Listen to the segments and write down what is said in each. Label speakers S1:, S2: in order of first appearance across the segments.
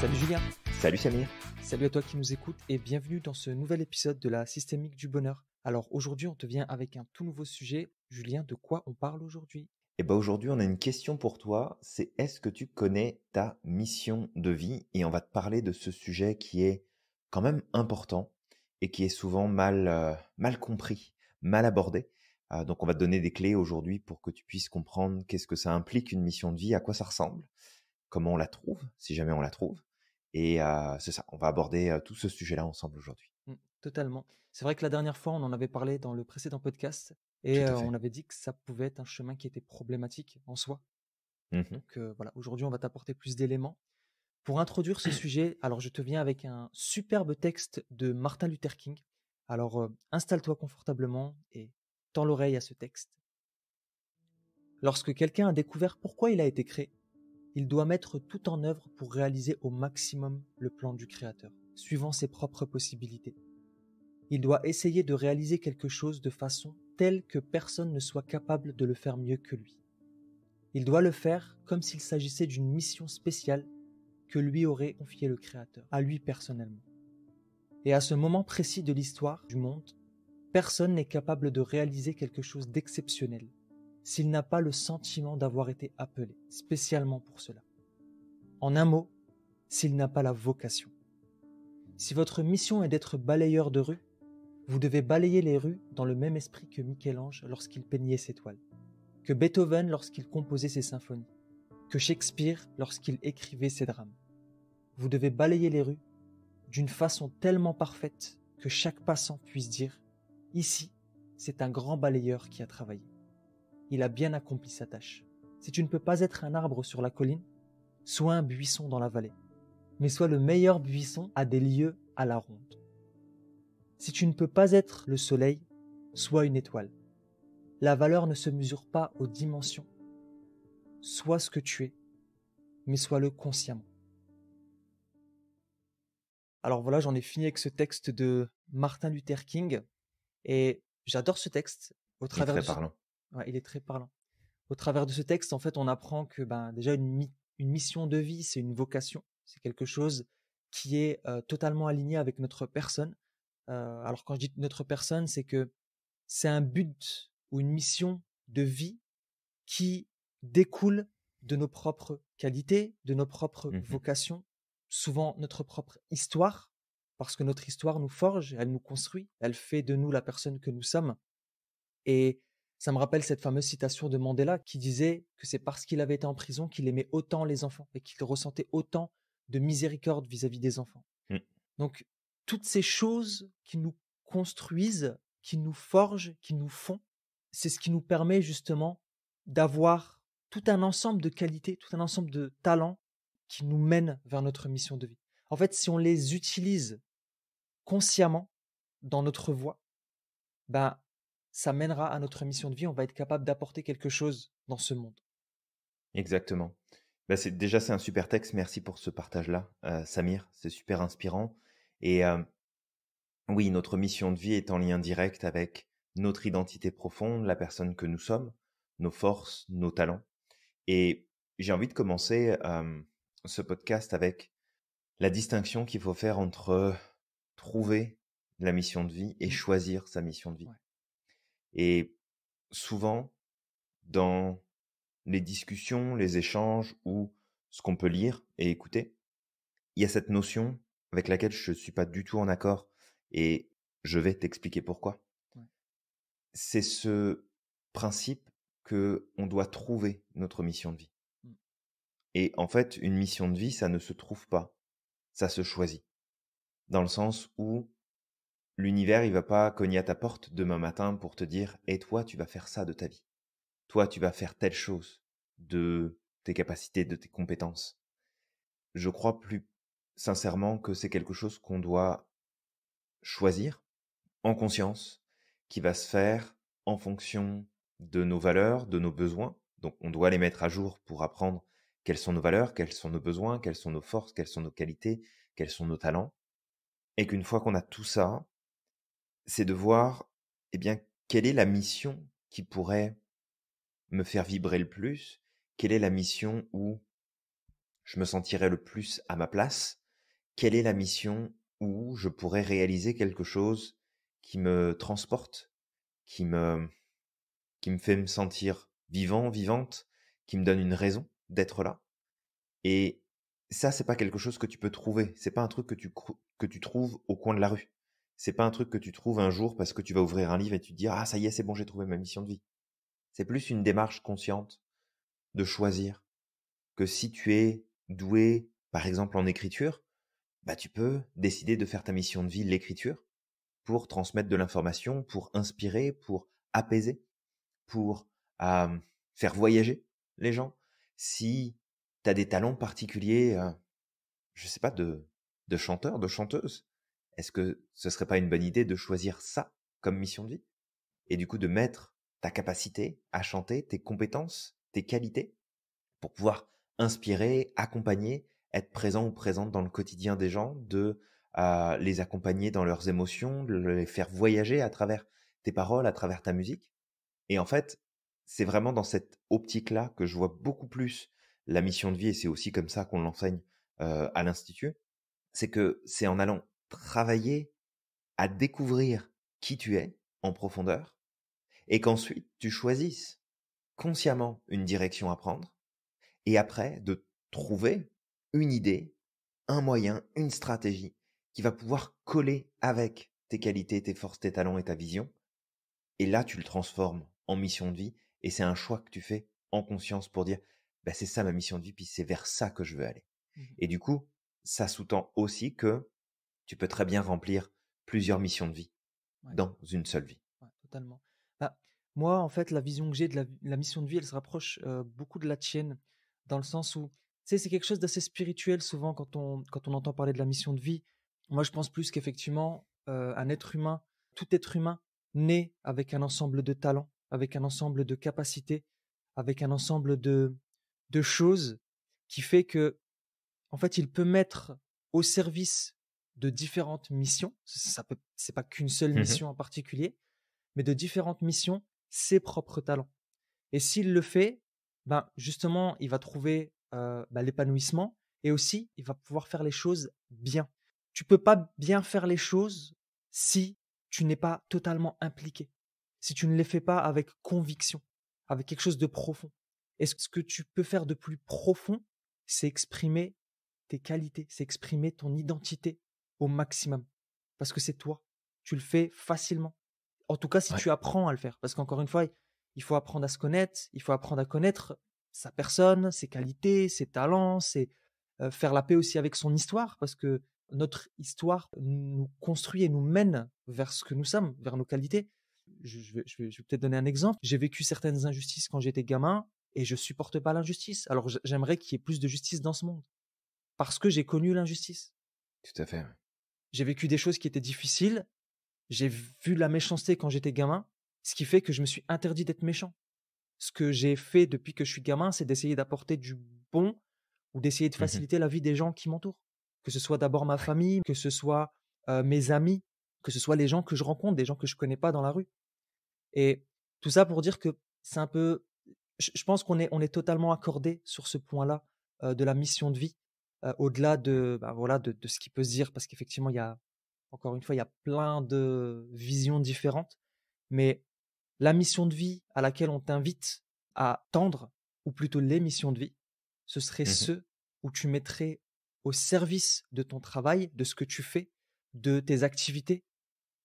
S1: Salut Julien,
S2: Salut Samir.
S1: salut à toi qui nous écoutes et bienvenue dans ce nouvel épisode de la Systémique du Bonheur. Alors aujourd'hui on te vient avec un tout nouveau sujet. Julien, de quoi on parle aujourd'hui?
S2: Et aujourd'hui, on a une question pour toi. C'est est-ce que tu connais ta mission de vie? Et on va te parler de ce sujet qui est quand même important et qui est souvent mal compris, mal abordé. Donc, on va te donner des clés aujourd'hui pour que tu puisses comprendre qu'est-ce que ça implique une mission de vie, à quoi ça ressemble, comment on la trouve, si jamais on la trouve. Et c'est ça, on va aborder tout ce sujet-là ensemble aujourd'hui.
S1: Totalement. C'est vrai que la dernière fois on en avait parlé dans le précédent podcast
S2: Tout
S1: et
S2: à
S1: on
S2: fait.
S1: avait dit que ça pouvait être un chemin qui était problématique en soi.
S2: Mhm.
S1: Donc voilà, aujourd'hui on va t'apporter plus d'éléments. Pour introduire ce sujet, alors je te viens avec un superbe texte de Martin Luther King. Alors installe-toi confortablement et tends l'oreille à ce texte. Lorsque quelqu'un a découvert pourquoi il a été créé, il doit mettre tout en œuvre pour réaliser au maximum le plan du Créateur, suivant ses propres possibilités. Il doit essayer de réaliser quelque chose de façon telle que personne ne soit capable de le faire mieux que lui. Il doit le faire comme s'il s'agissait d'une mission spéciale que lui aurait confiée le Créateur, à lui personnellement. Et à ce moment précis de l'histoire du monde, personne n'est capable de réaliser quelque chose d'exceptionnel s'il n'a pas le sentiment d'avoir été appelé spécialement pour cela. En un mot, s'il n'a pas la vocation. Si votre mission est d'être balayeur de rue, vous devez balayer les rues dans le même esprit que Michel-Ange lorsqu'il peignait ses toiles, que Beethoven lorsqu'il composait ses symphonies, que Shakespeare lorsqu'il écrivait ses drames. Vous devez balayer les rues d'une façon tellement parfaite que chaque passant puisse dire « Ici, c'est un grand balayeur qui a travaillé. Il a bien accompli sa tâche. Si tu ne peux pas être un arbre sur la colline, sois un buisson dans la vallée, mais sois le meilleur buisson à des lieues à la ronde. Si tu ne peux pas être le soleil, sois une étoile. La valeur ne se mesure pas aux dimensions. Sois ce que tu es, mais sois-le consciemment. » Alors voilà, j'en ai fini avec ce texte de Martin Luther King et j'adore ce texte. Au
S2: Et
S1: travers
S2: très
S1: de ce...
S2: parlant.
S1: Ouais, il est très parlant. Au travers de ce texte, en fait, on apprend que déjà une mission de vie, c'est une vocation. C'est quelque chose qui est totalement aligné avec notre personne. Alors quand je dis notre personne, c'est que c'est un but ou une mission de vie qui découle de nos propres qualités, de nos propres
S2: Mhm.
S1: vocations, souvent notre propre histoire, parce que notre histoire nous forge, elle nous construit, elle fait de nous la personne que nous sommes. Et ça me rappelle cette fameuse citation de Mandela qui disait que c'est parce qu'il avait été en prison qu'il aimait autant les enfants et qu'il ressentait autant de miséricorde vis-à-vis des enfants.
S2: Mm.
S1: Donc, toutes ces choses qui nous construisent, qui nous forgent, qui nous font, c'est ce qui nous permet justement d'avoir tout un ensemble de qualités, tout un ensemble de talents qui nous mènent vers notre mission de vie. En fait, si on les utilise consciemment dans notre voie, ben, ça mènera à notre mission de vie. On va être capable d'apporter quelque chose dans ce monde.
S2: Exactement. Bah, c'est un super texte. Merci pour ce partage-là, Samir. C'est super inspirant. Et oui, notre mission de vie est en lien direct avec notre identité profonde, la personne que nous sommes, nos forces, nos talents. Et j'ai envie de commencer ce podcast avec la distinction qu'il faut faire entre trouver la mission de vie et
S1: Mm.
S2: choisir sa mission de vie.
S1: Ouais.
S2: Et souvent, dans les discussions, les échanges ou ce qu'on peut lire et écouter, il y a cette notion avec laquelle je ne suis pas du tout en accord et je vais t'expliquer pourquoi.
S1: Ouais.
S2: C'est ce principe que on doit trouver notre mission de vie.
S1: Mm.
S2: Et en fait, une mission de vie, ça ne se trouve pas, ça se choisit. Dans le sens où l'univers, il va pas cogner à ta porte demain matin pour te dire « Et toi, tu vas faire ça de ta vie. Toi, tu vas faire telle chose de tes capacités, de tes compétences. » Je crois plus sincèrement que c'est quelque chose qu'on doit choisir en conscience, qui va se faire en fonction de nos valeurs, de nos besoins. Donc, on doit les mettre à jour pour apprendre quelles sont nos valeurs, quels sont nos besoins, quelles sont nos forces, quelles sont nos qualités, quels sont nos talents. Et qu'une fois qu'on a tout ça, c'est de voir, eh bien, quelle est la mission qui pourrait me faire vibrer le plus, quelle est la mission où je me sentirais le plus à ma place? Quelle est la mission où je pourrais réaliser quelque chose qui me transporte, qui me qui me fait me sentir vivant, vivante, qui me donne une raison d'être là? Et ça, c'est pas quelque chose que tu peux trouver. C'est pas un truc que tu trouves au coin de la rue. C'est pas un truc que tu trouves un jour parce que tu vas ouvrir un livre et tu te dis: «Ah ça y est, c'est bon, j'ai trouvé ma mission de vie». C'est plus une démarche consciente de choisir que si tu es doué, par exemple en écriture, bah, tu peux décider de faire ta mission de vie l'écriture pour transmettre de l'information, pour inspirer, pour apaiser, pour, faire voyager les gens. Si tu as des talents particuliers, je sais pas, de chanteur, de chanteuse, est-ce que ce serait pas une bonne idée de choisir ça comme mission de vie? Et du coup de mettre ta capacité à chanter, tes compétences, tes qualités pour pouvoir inspirer, accompagner, être présent ou présente dans le quotidien des gens, les accompagner dans leurs émotions, de les faire voyager à travers tes paroles, à travers ta musique. Et en fait, c'est vraiment dans cette optique-là que je vois beaucoup plus la mission de vie et c'est aussi comme ça qu'on l'enseigne, à l'institut. C'est que c'est en allant travailler à découvrir qui tu es en profondeur et qu'ensuite tu choisisses consciemment une direction à prendre et après de trouver une idée, un moyen, une stratégie qui va pouvoir coller avec tes qualités, tes forces, tes talents et ta vision. Et là, tu le transformes en mission de vie et c'est un choix que tu fais en conscience pour dire bah, c'est ça ma mission de vie, puis c'est vers ça que je veux aller.
S1: Mmh.
S2: Et du coup, ça sous-tend aussi que tu peux très bien remplir plusieurs missions de vie
S1: Ouais,
S2: dans une seule vie.
S1: ouais, totalement. Bah, moi, en fait, la vision que j'ai de la mission de vie, elle se rapproche, beaucoup de la tienne, dans le sens où, tu sais, c'est quelque chose d'assez spirituel souvent quand on entend parler de la mission de vie. Moi, je pense plus qu'effectivement, un être humain, tout être humain naît avec un ensemble de talents, avec un ensemble de capacités, avec un ensemble de choses qui fait que, en fait, il peut mettre au service de différentes missions. C'est pas qu'une seule
S2: Mmh.
S1: mission en particulier, mais de différentes missions, ses propres talents. Et s'il le fait, ben justement, il va trouver l'épanouissement et aussi il va pouvoir faire les choses bien. Tu peux pas bien faire les choses si tu n'es pas totalement impliqué, si tu ne les fais pas avec conviction, avec quelque chose de profond. Et ce que tu peux faire de plus profond, c'est exprimer tes qualités, c'est exprimer ton identité au maximum. Parce que c'est toi. Tu le fais facilement. En tout cas, si
S2: Ouais,
S1: tu apprends à le faire. Parce qu'encore une fois, il faut apprendre à se connaître, il faut apprendre à connaître sa personne, ses qualités, ses talents, faire la paix aussi avec son histoire, parce que notre histoire nous construit et nous mène vers ce que nous sommes, vers nos qualités. Je vais peut-être donner un exemple. J'ai vécu certaines injustices quand j'étais gamin et je supporte pas l'injustice. Alors j'aimerais qu'il y ait plus de justice dans ce monde, parce que j'ai connu l'injustice.
S2: tout à fait, ouais.
S1: J'ai vécu des choses qui étaient difficiles, j'ai vu la méchanceté quand j'étais gamin, ce qui fait que je me suis interdit d'être méchant. Ce que j'ai fait depuis que je suis gamin, c'est d'essayer d'apporter du bon ou d'essayer de
S2: Mmh.
S1: faciliter la vie des gens qui m'entourent. Que ce soit d'abord ma
S2: Ouais,
S1: famille, que ce soit mes amis, que ce soit les gens que je rencontre, des gens que je connais pas dans la rue. Et tout ça pour dire que c'est un peu, je pense on est totalement accordé sur ce point-là de la mission de vie, au-delà de, bah, voilà, de ce qui peut se dire, parce qu'effectivement, encore une fois, il y a plein de visions différentes, mais la mission de vie à laquelle on t'invite à tendre, ou plutôt les missions de vie, ce serait
S2: mmh.
S1: ceux où tu mettrais au service de ton travail, de ce que tu fais, de tes activités,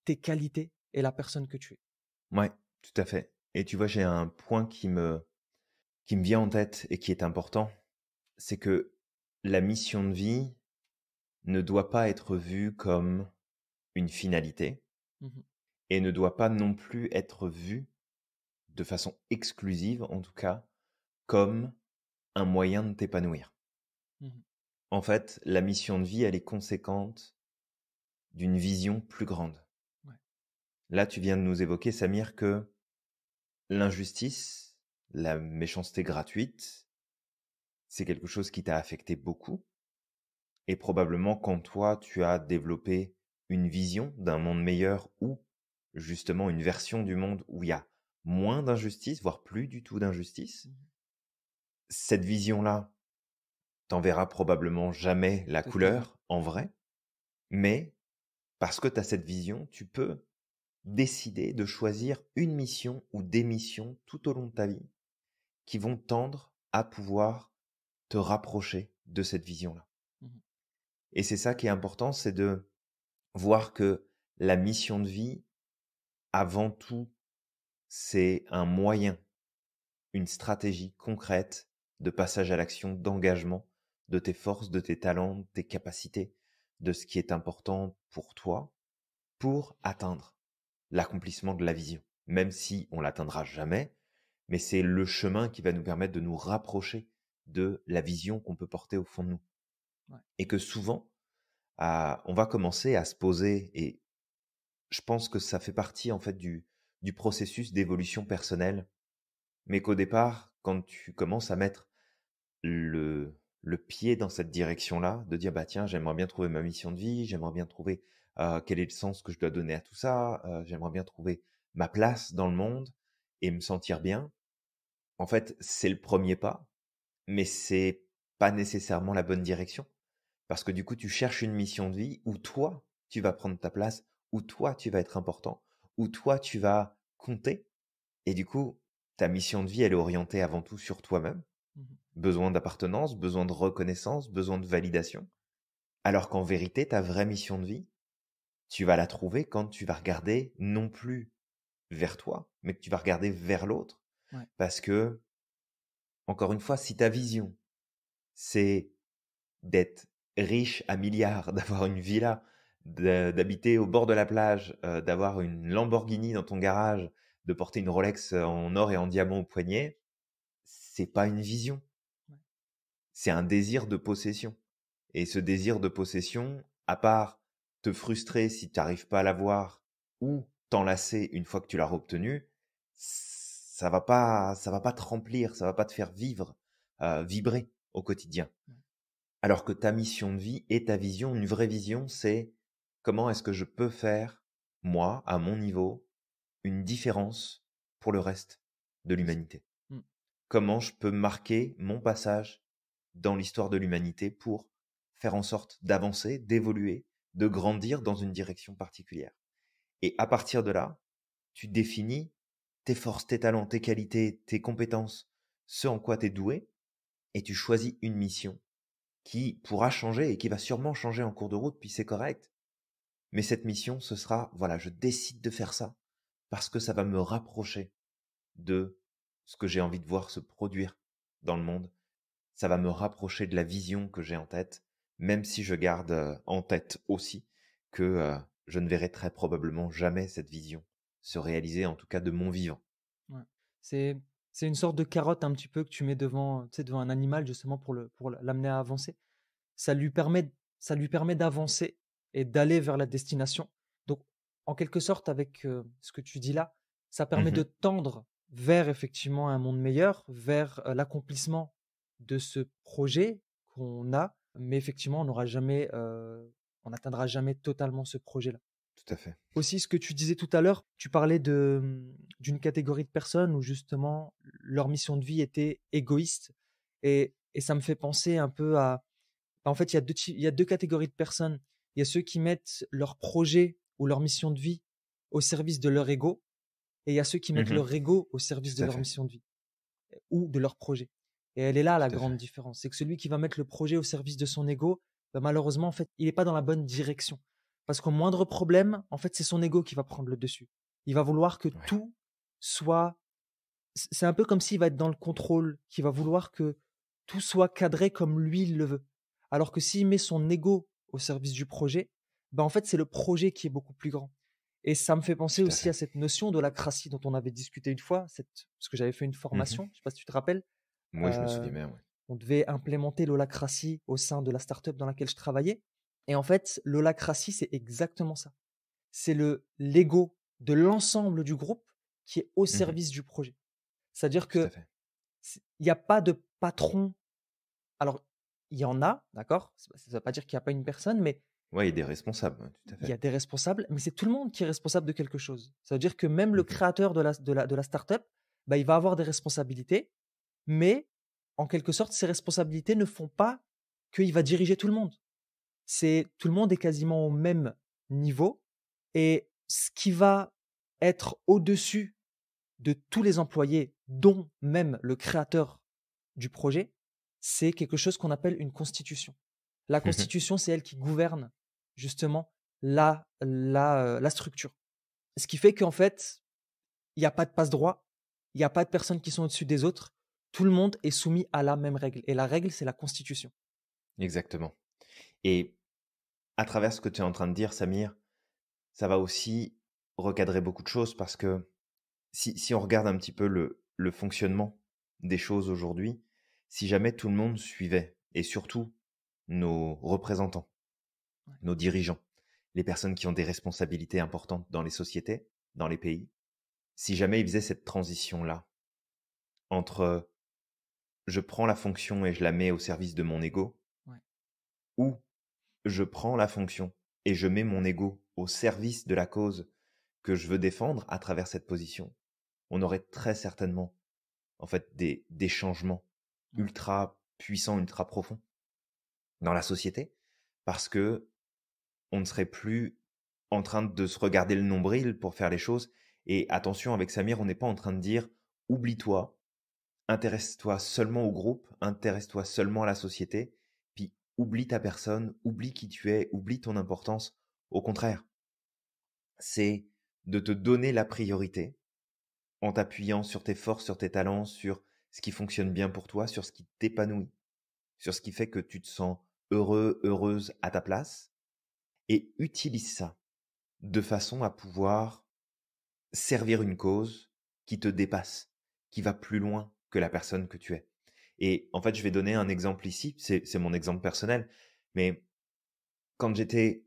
S1: tes qualités et la personne que tu es.
S2: Ouais, tout à fait. Et tu vois, j'ai un point qui me vient en tête et qui est important, c'est que la mission de vie ne doit pas être vue comme une finalité
S1: Mmh.
S2: et ne doit pas non plus être vue de façon exclusive, en tout cas, comme un moyen de t'épanouir.
S1: Mmh.
S2: En fait, la mission de vie, elle est conséquente d'une vision plus grande.
S1: Ouais.
S2: Là, tu viens de nous évoquer, Samir, que l'injustice, la méchanceté gratuite, c'est quelque chose qui t'a affecté beaucoup. Et probablement quand toi, tu as développé une vision d'un monde meilleur ou justement une version du monde où il y a moins d'injustice, voire plus du tout d'injustice,
S1: Mmh.
S2: cette vision-là, t'en verras probablement jamais la
S1: Tout à fait.
S2: couleur en vrai, mais parce que tu as cette vision, tu peux décider de choisir une mission ou des missions tout au long de ta vie qui vont tendre à pouvoir te rapprocher de cette vision-là.
S1: Mmh.
S2: Et c'est ça qui est important, c'est de voir que la mission de vie, avant tout, c'est un moyen, une stratégie concrète de passage à l'action, d'engagement de tes forces, de tes talents, de tes capacités, de ce qui est important pour toi, pour atteindre l'accomplissement de la vision. Même si on l'atteindra jamais, mais c'est le chemin qui va nous permettre de nous rapprocher de la vision qu'on peut porter au fond de nous.
S1: Ouais.
S2: Et que souvent, on va commencer à se poser, et je pense que ça fait partie en fait du processus d'évolution personnelle, mais qu'au départ, quand tu commences à mettre le pied dans cette direction-là, de dire bah tiens, j'aimerais bien trouver ma mission de vie, j'aimerais bien trouver quel est le sens que je dois donner à tout ça, j'aimerais bien trouver ma place dans le monde et me sentir bien. En fait, c'est le premier pas, mais c'est pas nécessairement la bonne direction. Parce que du coup, tu cherches une mission de vie où toi, tu vas prendre ta place, où toi, tu vas être important, où toi, tu vas compter. Et du coup, ta mission de vie, elle est orientée avant tout sur toi-même.
S1: Mmh.
S2: Besoin d'appartenance, besoin de reconnaissance, besoin de validation. Alors qu'en vérité, ta vraie mission de vie, tu vas la trouver quand tu vas regarder non plus vers toi, mais que tu vas regarder vers l'autre.
S1: Ouais.
S2: Parce que, encore une fois, si ta vision, c'est d'être riche à milliards, d'avoir une villa, d'habiter au bord de la plage, d'avoir une Lamborghini dans ton garage, de porter une Rolex en or et en diamant au poignet, c'est pas une vision,
S1: Ouais.
S2: c'est un désir de possession. Et ce désir de possession, à part te frustrer si tu n'arrives pas à l'avoir ou t'enlacer une fois que tu l'as obtenu, ça va pas te remplir, ça va pas te faire vivre, vibrer au quotidien.
S1: Ouais.
S2: Alors que ta mission de vie et ta vision, une vraie vision, c'est comment est-ce que je peux faire, moi, à mon niveau, une différence pour le reste de
S1: C'est ça.
S2: l'humanité.
S1: Mmh.
S2: Comment je peux marquer mon passage dans l'histoire de l'humanité pour faire en sorte d'avancer, d'évoluer, de grandir dans une direction particulière. Et à partir de là, tu définis tes forces, tes talents, tes qualités, tes compétences, ce en quoi tu es doué, et tu choisis une mission qui pourra changer et qui va sûrement changer en cours de route, puis c'est correct. Mais cette mission, ce sera, voilà, je décide de faire ça parce que ça va me rapprocher de ce que j'ai envie de voir se produire dans le monde. Ça va me rapprocher de la vision que j'ai en tête, même si je garde en tête aussi que je ne verrai très probablement jamais cette vision se réaliser, en tout cas de mon vivant.
S1: Ouais. C'est c'est une sorte de carotte un petit peu que tu mets devant, tu sais, devant un animal justement pour l'amener à avancer. Ça lui permet d'avancer et d'aller vers la destination. Donc, en quelque sorte, avec ce que tu dis là, ça permet de
S2: Mhm,
S1: tendre vers effectivement un monde meilleur, vers l'accomplissement de ce projet qu'on a, mais effectivement, on n'atteindra jamais totalement ce projet-là.
S2: tout à fait.
S1: Aussi, ce que tu disais tout à l'heure, tu parlais d'une catégorie de personnes où justement leur mission de vie était égoïste. Et ça me fait penser un peu à. En fait, il y a deux catégories de personnes. Il y a ceux qui mettent leur projet ou leur mission de vie au service de leur ego, et il y a ceux qui mettent
S2: Mhm,
S1: leur ego au service de
S2: tout à
S1: leur
S2: fait.
S1: mission de vie ou de leur projet. Et elle est là la
S2: Tout à
S1: grande
S2: fait.
S1: différence. C'est que celui qui va mettre le projet au service de son ego, bah, malheureusement, en fait, il n'est pas dans la bonne direction. Parce qu'au moindre problème, en fait, c'est son ego qui va prendre le dessus. Il va vouloir que
S2: Ouais,
S1: tout soit. C'est un peu comme s'il va être dans le contrôle, qui va vouloir que tout soit cadré comme lui il le veut. Alors que s'il met son ego au service du projet, bah en fait, c'est le projet qui est beaucoup plus grand. Et ça me fait penser
S2: tout à
S1: aussi à
S2: fait.
S1: cette notion d'holacratie dont on avait discuté une fois, parce que j'avais fait une
S2: Mhm.
S1: formation, je ne sais pas si tu te rappelles.
S2: Oui, je me
S1: Euh,
S2: souviens bien, ouais.
S1: on devait implémenter l'holacratie au sein de la startup dans laquelle je travaillais. Et en fait, l'holacratie, c'est exactement ça. C'est l'ego de l'ensemble du groupe qui est au
S2: Mhm,
S1: service du projet. C'est-à-dire
S2: tout à
S1: que
S2: fait.
S1: il n'y a pas de patron. Alors, il y en a, d'accord? Ça ne veut pas dire qu'il n'y a pas une personne, mais
S2: Ouais, il y a des responsables, ouais, tout à
S1: il y
S2: fait.
S1: a des responsables, mais c'est tout le monde qui est responsable de quelque chose. Ça veut dire que même le
S2: Mhm,
S1: créateur de la startup, bah, il va avoir des responsabilités, mais en quelque sorte, ces responsabilités ne font pas qu'il va diriger tout le monde. Tout le monde est quasiment au même niveau et ce qui va être au-dessus de tous les employés, dont même le créateur du projet, c'est quelque chose qu'on appelle une constitution. La constitution, c'est elle qui gouverne justement la structure. Ce qui fait qu'en fait, il n'y a pas de passe-droit, il n'y a pas de personnes qui sont au-dessus des autres. Tout le monde est soumis à la même règle. Et la règle, c'est la constitution.
S2: Exactement. Et à travers ce que tu es en train de dire, Samir, ça va aussi recadrer beaucoup de choses parce que si on regarde un petit peu le fonctionnement des choses aujourd'hui, si jamais tout le monde suivait, et surtout nos représentants, nos dirigeants, les personnes qui ont des responsabilités importantes dans les sociétés, dans les pays, si jamais ils faisaient cette transition-là entre je prends la fonction et je la mets au service de mon ego,
S1: Ouais.
S2: ou je prends la fonction et je mets mon ego au service de la cause que je veux défendre à travers cette position, on aurait très certainement en fait des changements ultra puissants, ultra profonds dans la société, parce que on ne serait plus en train de se regarder le nombril pour faire les choses. Et attention, avec Samir, on n'est pas en train de dire oublie-toi, intéresse-toi seulement au groupe, intéresse-toi seulement à la société, puis oublie ta personne, oublie qui tu es, oublie ton importance. Au contraire, c'est de te donner la priorité en t'appuyant sur tes forces, sur tes talents, sur ce qui fonctionne bien pour toi, sur ce qui t'épanouit, sur ce qui fait que tu te sens heureux, heureuse à ta place, et utilise ça de façon à pouvoir servir une cause qui te dépasse, qui va plus loin que la personne que tu es. Et en fait, je vais donner un exemple ici, c'est mon exemple personnel, mais quand j'étais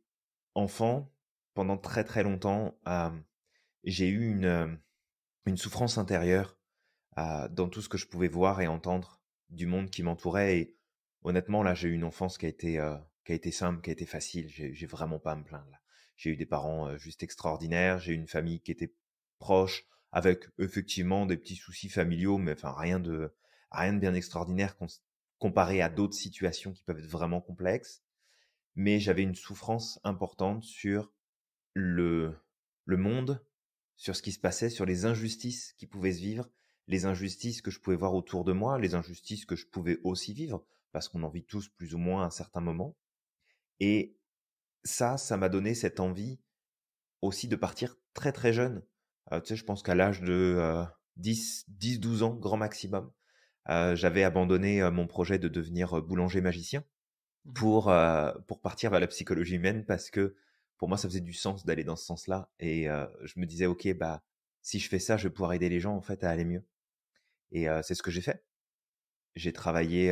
S2: enfant, pendant très très longtemps, j'ai eu une souffrance intérieure dans tout ce que je pouvais voir et entendre du monde qui m'entourait. Et honnêtement, là, j'ai eu une enfance qui a été simple, qui a été facile. J'ai vraiment pas à me plaindre, là. J'ai eu des parents juste extraordinaires. J'ai eu une famille qui était proche, avec effectivement des petits soucis familiaux, mais enfin rien de bien extraordinaire comparé à d'autres situations qui peuvent être vraiment complexes. Mais j'avais une souffrance importante sur le, le monde, sur ce qui se passait, sur les injustices qui pouvaient se vivre, les injustices que je pouvais voir autour de moi, les injustices que je pouvais aussi vivre, parce qu'on en vit tous plus ou moins à un certain moment. Et ça m'a donné cette envie aussi de partir très très jeune. Tu sais, je pense qu'à l'âge de 10-12 ans, grand maximum, j'avais abandonné mon projet de devenir boulanger magicien pour partir vers la psychologie humaine, parce que pour moi, ça faisait du sens d'aller dans ce sens-là. Et je me disais, OK, bah, si je fais ça, je vais pouvoir aider les gens en fait à aller mieux. Et c'est ce que j'ai fait. J'ai travaillé,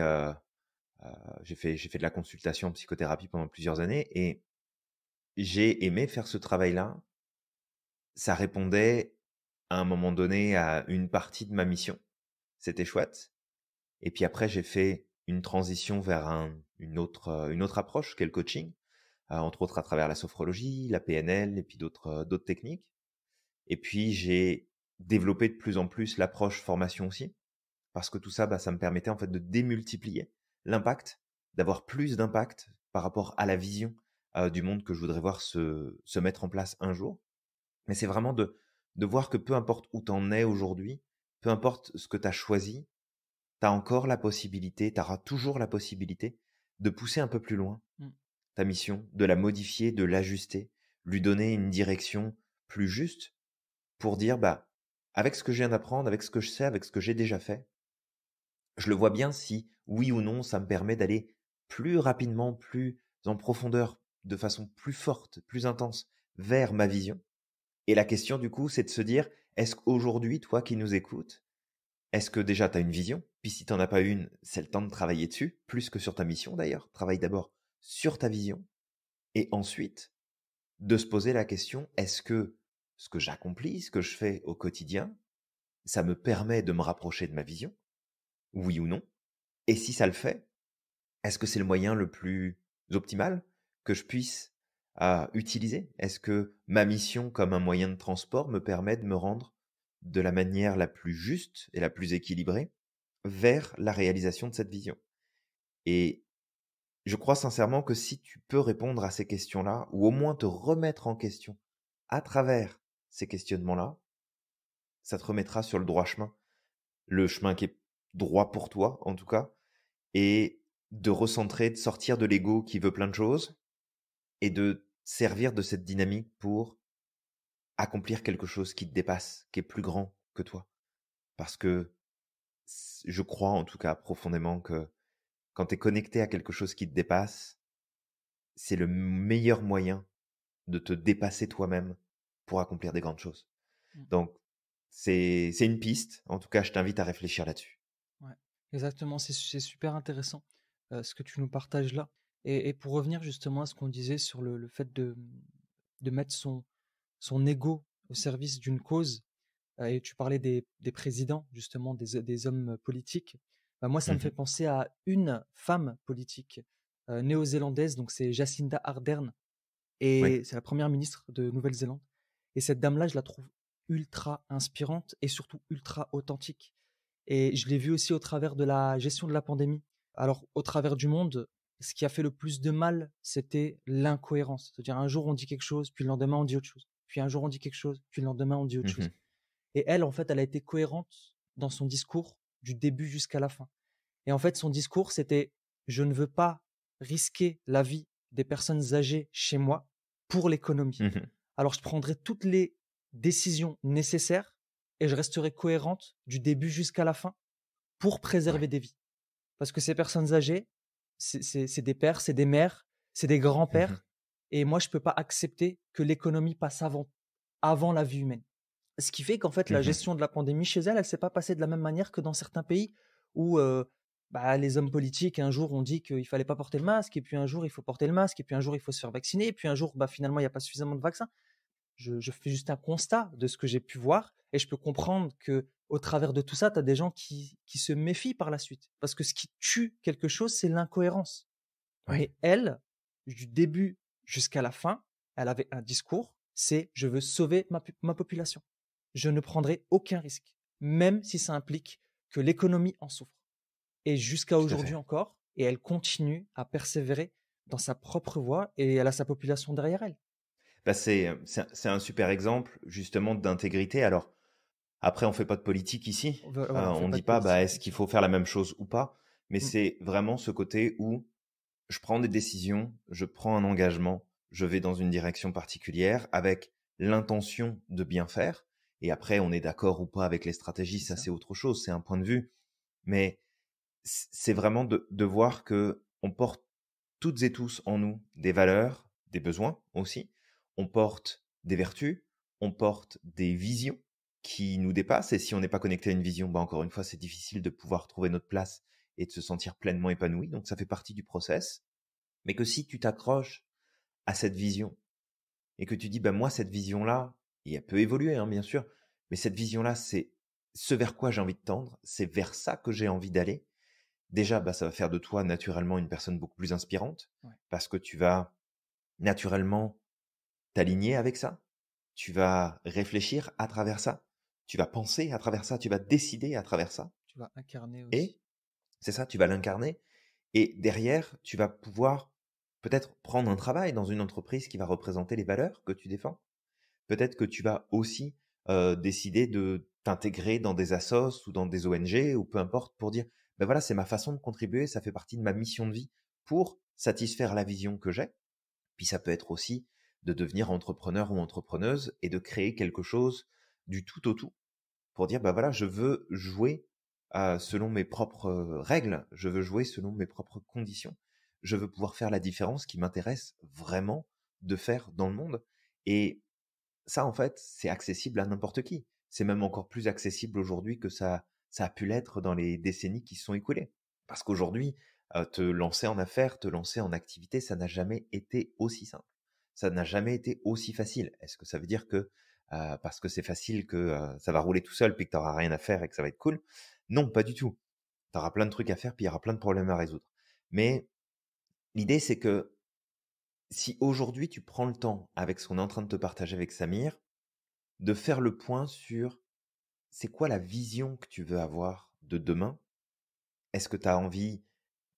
S2: j'ai fait de la consultation en psychothérapie pendant plusieurs années, et j'ai aimé faire ce travail-là. Ça répondait à un moment donné à une partie de ma mission. C'était chouette. Et puis après, j'ai fait une transition vers une autre approche qu'est le coaching, entre autres à travers la sophrologie, la PNL et puis d'autres techniques. Et puis j'ai développé de plus en plus l'approche formation aussi, parce que tout ça, bah, ça me permettait en fait de démultiplier l'impact, d'avoir plus d'impact par rapport à la vision du monde que je voudrais voir se mettre en place un jour. Mais c'est vraiment de voir que peu importe où tu en es aujourd'hui, peu importe ce que tu as choisi, tu as encore la possibilité, tu auras toujours la possibilité de pousser un peu plus loin ta mission, de la modifier, de l'ajuster, lui donner une direction plus juste pour dire, bah, avec ce que je viens d'apprendre, avec ce que je sais, avec ce que j'ai déjà fait, je le vois bien si, oui ou non, ça me permet d'aller plus rapidement, plus en profondeur, de façon plus forte, plus intense vers ma vision. Et la question, du coup, c'est de se dire, est-ce qu'aujourd'hui, toi qui nous écoutes, est-ce que déjà tu as une vision? Puis si tu n'en as pas une, c'est le temps de travailler dessus, plus que sur ta mission d'ailleurs. Travaille d'abord sur ta vision et ensuite de se poser la question, est-ce que ce que j'accomplis, ce que je fais au quotidien, ça me permet de me rapprocher de ma vision? Oui ou non? Et si ça le fait, est-ce que c'est le moyen le plus optimal que je puisse utiliser? Est-ce que ma mission comme un moyen de transport me permet de me rendre de la manière la plus juste et la plus équilibrée vers la réalisation de cette vision? Et je crois sincèrement que si tu peux répondre à ces questions-là, ou au moins te remettre en question à travers ces questionnements-là, ça te remettra sur le droit chemin. Le chemin qui est droit pour toi, en tout cas, et de recentrer, de sortir de l'ego qui veut plein de choses et de servir de cette dynamique pour accomplir quelque chose qui te dépasse, qui est plus grand que toi. Parce que je crois en tout cas profondément que quand tu es connecté à quelque chose qui te dépasse, c'est le meilleur moyen de te dépasser toi-même pour accomplir des grandes choses.
S1: Mmh.
S2: Donc, c'est une piste. En tout cas, je t'invite à réfléchir là-dessus.
S1: Ouais, exactement, c'est super intéressant, ce que tu nous partages là. Et pour revenir justement à ce qu'on disait sur le fait de mettre son ego au service d'une cause, et tu parlais des présidents, justement, des hommes politiques. Bah, moi, ça me fait
S2: Mmh.
S1: penser à une femme politique néo-zélandaise, donc c'est Jacinda Ardern,
S2: Oui.
S1: et c'est la première ministre de Nouvelle-Zélande. Et cette dame-là, je la trouve ultra inspirante et surtout ultra authentique. Et je l'ai vu aussi au travers de la gestion de la pandémie. Alors, au travers du monde, ce qui a fait le plus de mal, c'était l'incohérence. C'est-à-dire, un jour, on dit quelque chose, puis le lendemain, on dit autre chose. Puis un jour, on dit quelque chose, puis le lendemain, on dit autre chose.
S2: Mmh.
S1: Et elle, en fait, elle a été cohérente dans son discours du début jusqu'à la fin. Et en fait, son discours, c'était: je ne veux pas risquer la vie des personnes âgées chez moi pour l'économie.
S2: Mmh.
S1: Alors, je prendrai toutes les décisions nécessaires et je resterai cohérente du début jusqu'à la fin pour
S2: Ouais.
S1: préserver des vies. Parce que ces personnes âgées, c'est des pères, c'est des mères, c'est des
S2: Mmh.
S1: grands-pères. Et moi, je ne peux pas accepter que l'économie passe avant la vie humaine. Ce qui fait qu'en fait, la
S2: Mmh.
S1: gestion de la pandémie chez elle, elle s'est pas passée de la même manière que dans certains pays où bah, les hommes politiques, un jour, ont dit qu'il fallait pas porter le masque, et puis un jour, il faut porter le masque, et puis un jour, il faut se faire vacciner, et puis un jour, bah, finalement, il n'y a pas suffisamment de vaccins. Je fais juste un constat de ce que j'ai pu voir, et je peux comprendre que au travers de tout ça, tu as des gens qui se méfient par la suite. Parce que ce qui tue quelque chose, c'est l'incohérence.
S2: Ouais.
S1: Mais elle, du début jusqu'à la fin, elle avait un discours, c'est: je veux sauver ma population. Je ne prendrai aucun risque, même si ça implique que l'économie en souffre. Et jusqu'à
S2: Tout à
S1: aujourd'hui
S2: fait.
S1: encore, et elle continue à persévérer dans sa propre voie, et elle a sa population derrière elle.
S2: Bah, c'est un super exemple justement d'intégrité. Alors après, on fait pas de politique ici.
S1: Voilà, on fait
S2: On
S1: pas
S2: dit
S1: de
S2: pas, bah,
S1: politique,
S2: est-ce qu'il
S1: effectivement.
S2: faut faire la même chose ou pas? Mais
S1: Mm.
S2: c'est vraiment ce côté où je prends des décisions, je prends un engagement, je vais dans une direction particulière avec l'intention de bien faire. Et après, on est d'accord ou pas avec les stratégies,
S1: C'est
S2: ça
S1: ça.
S2: c'est autre chose, c'est un point de vue. Mais c'est vraiment de voir que on porte toutes et tous en nous des valeurs, des besoins aussi. On porte des vertus, on porte des visions qui nous dépassent. Et si on n'est pas connecté à une vision, bah encore une fois, c'est difficile de pouvoir trouver notre place et de se sentir pleinement épanoui. Donc ça fait partie du process. Mais que si tu t'accroches à cette vision et que tu dis, bah moi, cette vision-là, et elle peut évoluer, hein, bien sûr, mais cette vision-là, c'est ce vers quoi j'ai envie de tendre, c'est vers ça que j'ai envie d'aller. Déjà, bah, ça va faire de toi naturellement une personne beaucoup plus inspirante
S1: Ouais.
S2: parce que tu vas naturellement t'aligner avec ça. Tu vas réfléchir à travers ça. Tu vas penser à travers ça. Tu vas décider à travers ça.
S1: Tu vas incarner aussi.
S2: Et c'est ça, tu vas l'incarner. Et derrière, tu vas pouvoir peut-être prendre un travail dans une entreprise qui va représenter les valeurs que tu défends. Peut-être que tu vas aussi décider de t'intégrer dans des assos ou dans des ONG ou peu importe pour dire, ben voilà, c'est ma façon de contribuer, ça fait partie de ma mission de vie pour satisfaire la vision que j'ai. Puis ça peut être aussi de devenir entrepreneur ou entrepreneuse et de créer quelque chose du tout au tout pour dire, bah voilà, je veux jouer selon mes propres règles, je veux jouer selon mes propres conditions, je veux pouvoir faire la différence qui m'intéresse vraiment de faire dans le monde. Et ça, en fait, c'est accessible à n'importe qui. C'est même encore plus accessible aujourd'hui que ça a pu l'être dans les décennies qui se sont écoulées. Parce qu'aujourd'hui, te lancer en affaires, te lancer en activité, ça n'a jamais été aussi simple. Ça n'a jamais été aussi facile. Est-ce que ça veut dire que parce que c'est facile que ça va rouler tout seul puis que tu n'auras rien à faire et que ça va être cool? Non, pas du tout. Tu auras plein de trucs à faire puis il y aura plein de problèmes à résoudre. Mais l'idée, c'est que si aujourd'hui tu prends le temps, avec ce qu'on est en train de te partager avec Samir, de faire le point sur c'est quoi la vision que tu veux avoir de demain? Est-ce que tu as envie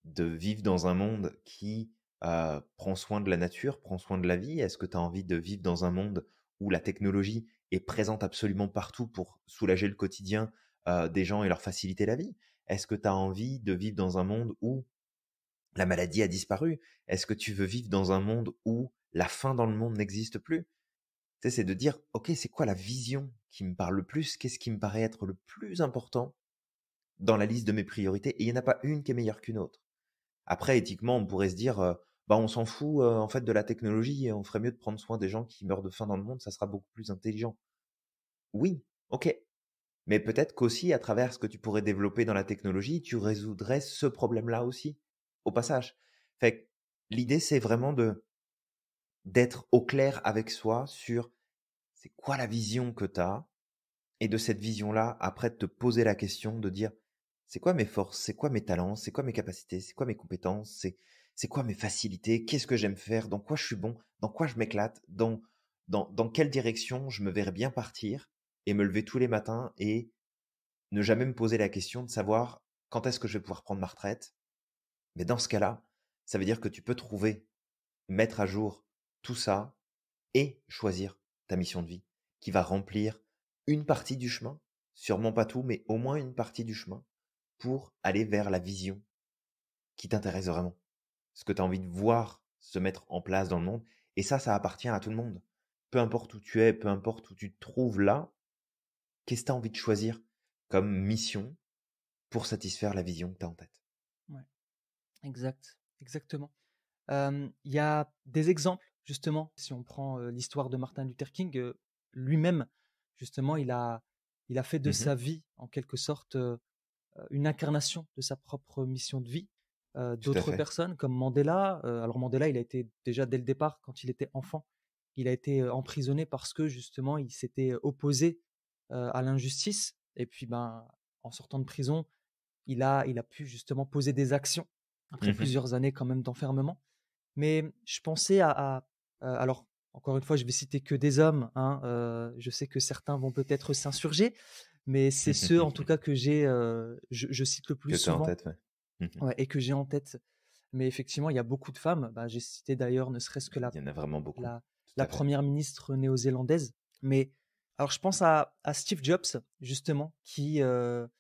S2: de vivre dans un monde qui prend soin de la nature, prend soin de la vie? Est-ce que tu as envie de vivre dans un monde où la technologie est présente absolument partout pour soulager le quotidien des gens et leur faciliter la vie? Est-ce que tu as envie de vivre dans un monde où la maladie a disparu? Est-ce que tu veux vivre dans un monde où la faim dans le monde n'existe plus? Tu sais, c'est de dire, OK, c'est quoi la vision qui me parle le plus? Qu'est-ce qui me paraît être le plus important dans la liste de mes priorités? Et il n'y en a pas une qui est meilleure qu'une autre. Après, éthiquement, on pourrait se dire, bah, on s'en fout en fait de la technologie et on ferait mieux de prendre soin des gens qui meurent de faim dans le monde, ça sera beaucoup plus intelligent. Oui, OK. Mais peut-être qu'aussi, à travers ce que tu pourrais développer dans la technologie, tu résoudrais ce problème-là aussi, au passage. Fait que l'idée, c'est vraiment d'être au clair avec soi sur c'est quoi la vision que tu as et de cette vision-là, après de te poser la question de dire c'est quoi mes forces, c'est quoi mes talents, c'est quoi mes capacités, c'est quoi mes compétences, c'est quoi mes facilités, qu'est-ce que j'aime faire, dans quoi je suis bon, dans quoi je m'éclate, dans quelle direction je me verrais bien partir et me lever tous les matins et ne jamais me poser la question de savoir quand est-ce que je vais pouvoir prendre ma retraite. Mais dans ce cas-là, ça veut dire que tu peux trouver, mettre à jour tout ça et choisir ta mission de vie qui va remplir une partie du chemin, sûrement pas tout, mais au moins une partie du chemin pour aller vers la vision qui t'intéresse vraiment. Ce que tu as envie de voir se mettre en place dans le monde. Et ça appartient à tout le monde. Peu importe où tu es, peu importe où tu te trouves là, qu'est-ce que tu as envie de choisir comme mission pour satisfaire la vision que tu as en tête?
S1: Ouais, exactement. Il y a des exemples, justement, si on prend l'histoire de Martin Luther King, lui-même, justement, il a fait de
S2: Mhm.
S1: sa vie, en quelque sorte, une incarnation de sa propre mission de vie.
S2: Tout à
S1: D'autres
S2: fait.
S1: personnes, comme Mandela, alors Mandela, il a été déjà dès le départ, quand il était enfant, il a été emprisonné parce que, justement, il s'était opposé à l'injustice. Et puis, ben, en sortant de prison, il a pu justement poser des actions, après
S2: Mhm.
S1: plusieurs années quand même d'enfermement. Mais je pensais alors encore une fois, je vais citer que des hommes, hein, je sais que certains vont peut-être s'insurger, mais c'est ceux en tout cas que je cite le plus
S2: Que tu as en
S1: souvent,
S2: tête, ouais. Mhm.
S1: ouais, et que j'ai en tête. Mais effectivement, il y a beaucoup de femmes, bah, j'ai cité d'ailleurs ne serait-ce que
S2: Il y en a vraiment beaucoup.
S1: la
S2: Tout
S1: la
S2: à fait.
S1: première ministre néo-zélandaise. Mais alors je pense à Steve Jobs justement qui a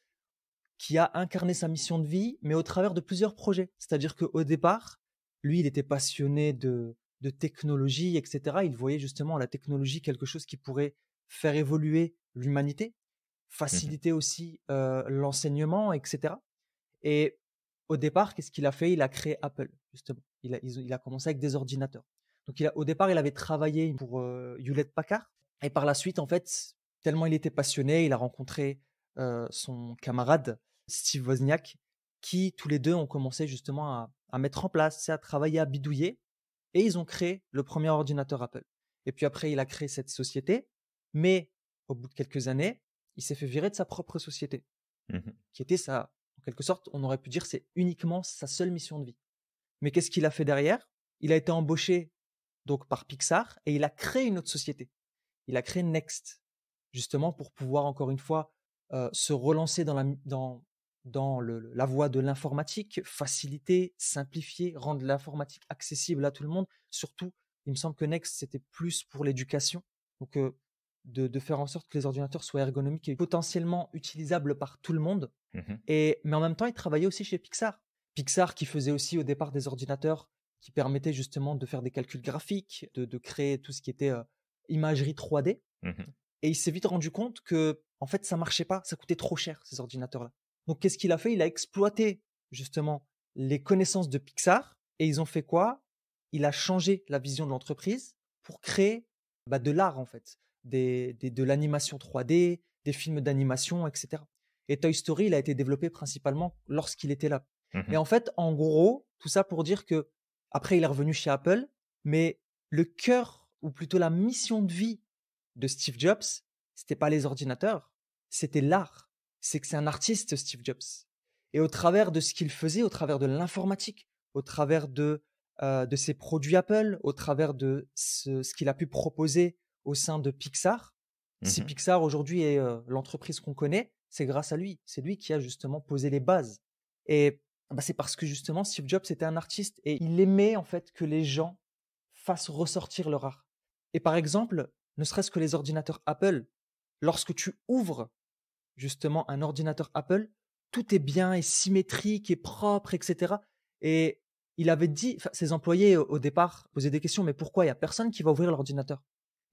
S1: incarné sa mission de vie, mais au travers de plusieurs projets. C'est-à-dire qu'au départ, lui, il était passionné de technologie, etc. Il voyait justement la technologie quelque chose qui pourrait faire évoluer l'humanité,
S2: Mhm.
S1: faciliter aussi l'enseignement, etc. Et au départ, qu'est-ce qu'il a fait? Il a créé Apple, justement. Il a commencé avec des ordinateurs. Donc, au départ, il avait travaillé pour Hewlett-Packard. Et par la suite, en fait, tellement il était passionné, il a rencontré son camarade Steve Wozniak, qui tous les deux ont commencé justement à mettre en place, à travailler, à bidouiller. Et ils ont créé le premier ordinateur Apple. Et puis après, il a créé cette société. Mais au bout de quelques années, il s'est fait virer de sa propre société,
S2: Mhm.
S1: qui était sa, en quelque sorte, on aurait pu dire, c'est uniquement sa seule mission de vie. Mais qu'est-ce qu'il a fait derrière? Il a été embauché donc par Pixar et il a créé une autre société. Il a créé Next, justement pour pouvoir encore une fois se relancer dans la voie de l'informatique, faciliter, simplifier, rendre l'informatique accessible à tout le monde. Surtout, il me semble que Next, c'était plus pour l'éducation. Donc, de faire en sorte que les ordinateurs soient ergonomiques et potentiellement utilisables par tout le monde.
S2: Mhm.
S1: Mais en même temps, il travaillait aussi chez Pixar. Pixar qui faisait aussi au départ des ordinateurs qui permettaient justement de faire des calculs graphiques, de créer tout ce qui était imagerie 3D.
S2: Mhm.
S1: Et il s'est vite rendu compte que, en fait, ça marchait pas, ça coûtait trop cher, ces ordinateurs-là. Donc, qu'est-ce qu'il a fait? Il a exploité justement les connaissances de Pixar et ils ont fait quoi? Il a changé la vision de l'entreprise pour créer de l'art, en fait, de l'animation 3D, des films d'animation, etc. Et Toy Story, il a été développé principalement lorsqu'il était là. Et
S2: Mhm.
S1: en fait, en gros, tout ça pour dire que après, il est revenu chez Apple, mais le cœur, ou plutôt la mission de vie de Steve Jobs, c'était pas les ordinateurs, c'était l'art. C'est que c'est un artiste, Steve Jobs. Et au travers de ce qu'il faisait, au travers de l'informatique, au travers de ses produits Apple, au travers de ce qu'il a pu proposer au sein de Pixar, si
S2: Mhm.
S1: Pixar aujourd'hui est l'entreprise qu'on connaît, c'est grâce à lui. C'est lui qui a justement posé les bases. Et Bah, c'est parce que justement Steve Jobs était un artiste et il aimait en fait que les gens fassent ressortir leur art. Et par exemple, ne serait-ce que les ordinateurs Apple, lorsque tu ouvres justement un ordinateur Apple, tout est bien et symétrique et propre, etc. Et il avait dit, enfin, ses employés au départ posaient des questions, mais pourquoi il y a personne qui va ouvrir l'ordinateur?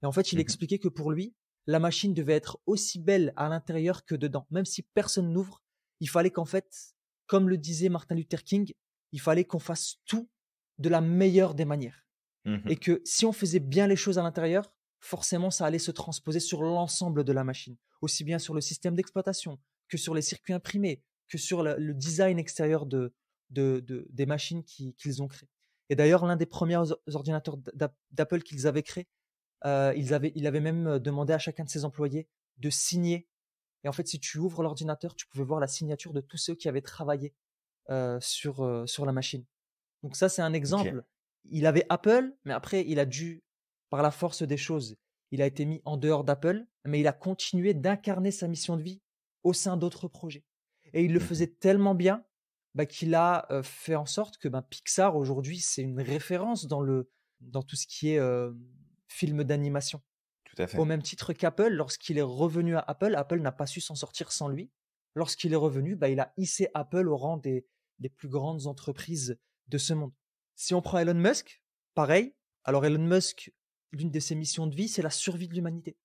S1: Et en fait, il
S2: Mmh.
S1: expliquait que pour lui, la machine devait être aussi belle à l'intérieur que dedans. Même si personne n'ouvre, il fallait qu'en fait, comme le disait Martin Luther King, il fallait qu'on fasse tout de la meilleure des manières.
S2: Mmh.
S1: Et que si on faisait bien les choses à l'intérieur, forcément, ça allait se transposer sur l'ensemble de la machine, aussi bien sur le système d'exploitation que sur les circuits imprimés, que sur le design extérieur des machines qu'ils ont créées. Et d'ailleurs, l'un des premiers ordinateurs d'Apple qu'ils avaient créé, il avait même demandé à chacun de ses employés de signer. Et en fait, si tu ouvres l'ordinateur, tu pouvais voir la signature de tous ceux qui avaient travaillé sur la machine. Donc ça, c'est un
S2: OK.
S1: exemple. Il avait Apple, mais après, il a dû, par la force des choses, il a été mis en dehors d'Apple, mais il a continué d'incarner sa mission de vie au sein d'autres projets. Et il le
S2: Mmh.
S1: faisait tellement bien bah, qu'il a fait en sorte que bah, Pixar, aujourd'hui, c'est une référence dans tout ce qui est film d'animation.
S2: Tout à
S1: Au
S2: fait.
S1: même titre qu'Apple, lorsqu'il est revenu à Apple, Apple n'a pas su s'en sortir sans lui. Lorsqu'il est revenu, bah, il a hissé Apple au rang des plus grandes entreprises de ce monde. Si on prend Elon Musk, pareil. Alors Elon Musk, l'une de ses missions de vie, c'est la survie de l'humanité.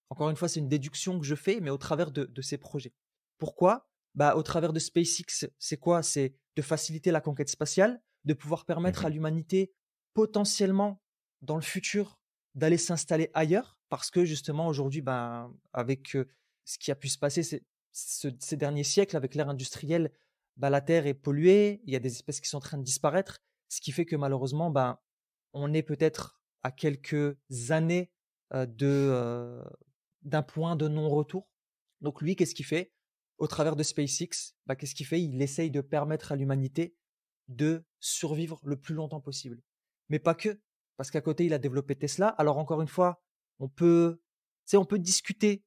S1: Encore une fois, c'est une déduction que je fais, mais au travers de ses projets. Pourquoi? Bah, au travers de SpaceX, c'est quoi? C'est de faciliter la conquête spatiale, de pouvoir permettre à
S2: Mmh.
S1: l'humanité potentiellement, dans le futur, d'aller s'installer ailleurs, parce que justement aujourd'hui, ben, avec ce qui a pu se passer ces derniers siècles, avec l'ère industrielle, bah, la Terre est polluée, il y a des espèces qui sont en train de disparaître, ce qui fait que malheureusement, ben, on est peut-être à quelques années d'un point de non-retour. Donc lui, qu'est-ce qu'il fait? Au travers de SpaceX, bah, qu'est-ce qu'il fait? Il essaye de permettre à l'humanité de survivre le plus longtemps possible. Mais pas que, parce qu'à côté, il a développé Tesla. Alors encore une fois, on peut, on peut discuter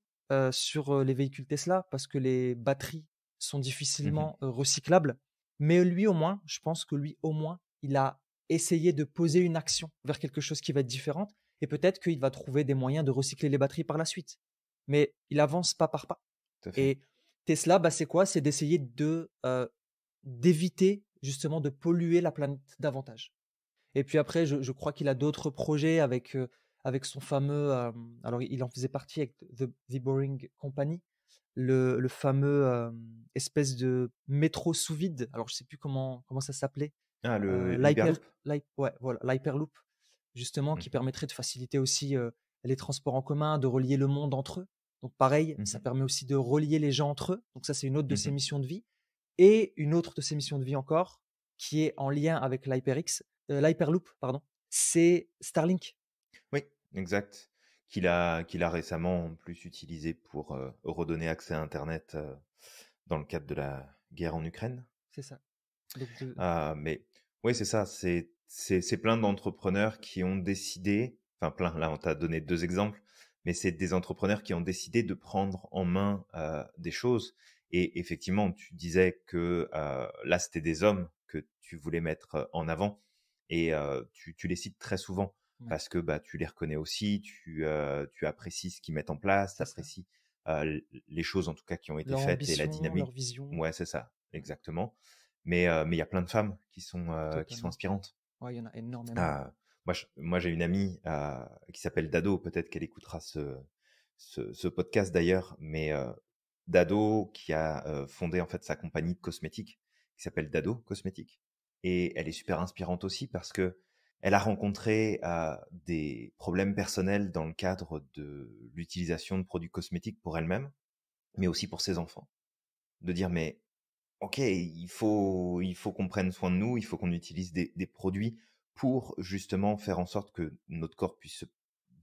S1: sur les véhicules Tesla parce que les batteries sont
S2: Mmh.
S1: difficilement recyclables. Mais lui au moins, je pense que lui au moins, il a essayé de poser une action vers quelque chose qui va être différente et peut-être qu'il va trouver des moyens de recycler les batteries par la suite. Mais il avance pas par pas.
S2: Tout à fait.
S1: Et Tesla, bah, c'est quoi? C'est d'essayer d'éviter justement de polluer la planète davantage. Et puis après, je crois qu'il a d'autres projets avec son fameux. Alors, il en faisait partie avec The Boring Company, le fameux espèce de métro sous vide. Alors, je sais plus comment ça s'appelait.
S2: Ah, le l'hyperloop?
S1: Ouais, voilà, l'Hyperloop, justement, qui
S2: Mmh.
S1: permettrait de faciliter aussi les transports en commun, de relier le monde entre eux. Donc, pareil, ça
S2: Mmh.
S1: permet aussi de relier les gens entre eux. Donc, ça, c'est une autre de ses
S2: Mmh.
S1: missions de vie. Et une autre de ses missions de vie encore, qui est en lien avec l'Hyperloop, pardon, c'est Starlink.
S2: Oui, exact. Qu'il a récemment en plus utilisé pour, redonner accès à internet, dans le cadre de la guerre en Ukraine.
S1: C'est ça. Donc
S2: Mais oui, c'est ça, c'est plein d'entrepreneurs qui ont décidé, enfin plein, là on t'a donné 2 exemples, mais c'est des entrepreneurs qui ont décidé de prendre en main, des choses et effectivement, tu disais que, là, c'était des hommes que tu voulais mettre, en avant et tu les cites très souvent
S1: ouais,
S2: parce que, bah, tu les reconnais aussi, tu apprécies ce qu'ils mettent en place, tu
S1: c'est ça.
S2: apprécies, les choses en tout cas qui ont été
S1: Leur
S2: faites et la
S1: ambition, leur
S2: dynamique.
S1: vision,
S2: Ouais, c'est ça,
S1: ouais,
S2: exactement. Mais il y a plein de femmes qui sont
S1: totalement.
S2: inspirantes.
S1: Ouais, il y en a énormément.
S2: Ah, moi, j'ai une amie qui s'appelle Dado. Peut-être qu'elle écoutera ce podcast d'ailleurs. Mais Dado qui a fondé en fait sa compagnie de cosmétiques qui s'appelle Dado Cosmétiques. Et elle est super inspirante aussi parce que elle a rencontré des problèmes personnels dans le cadre de l'utilisation de produits cosmétiques pour elle-même, mais aussi pour ses enfants. De dire mais OK, il faut qu'on prenne soin de nous, il faut qu'on utilise des produits pour justement faire en sorte que notre corps puisse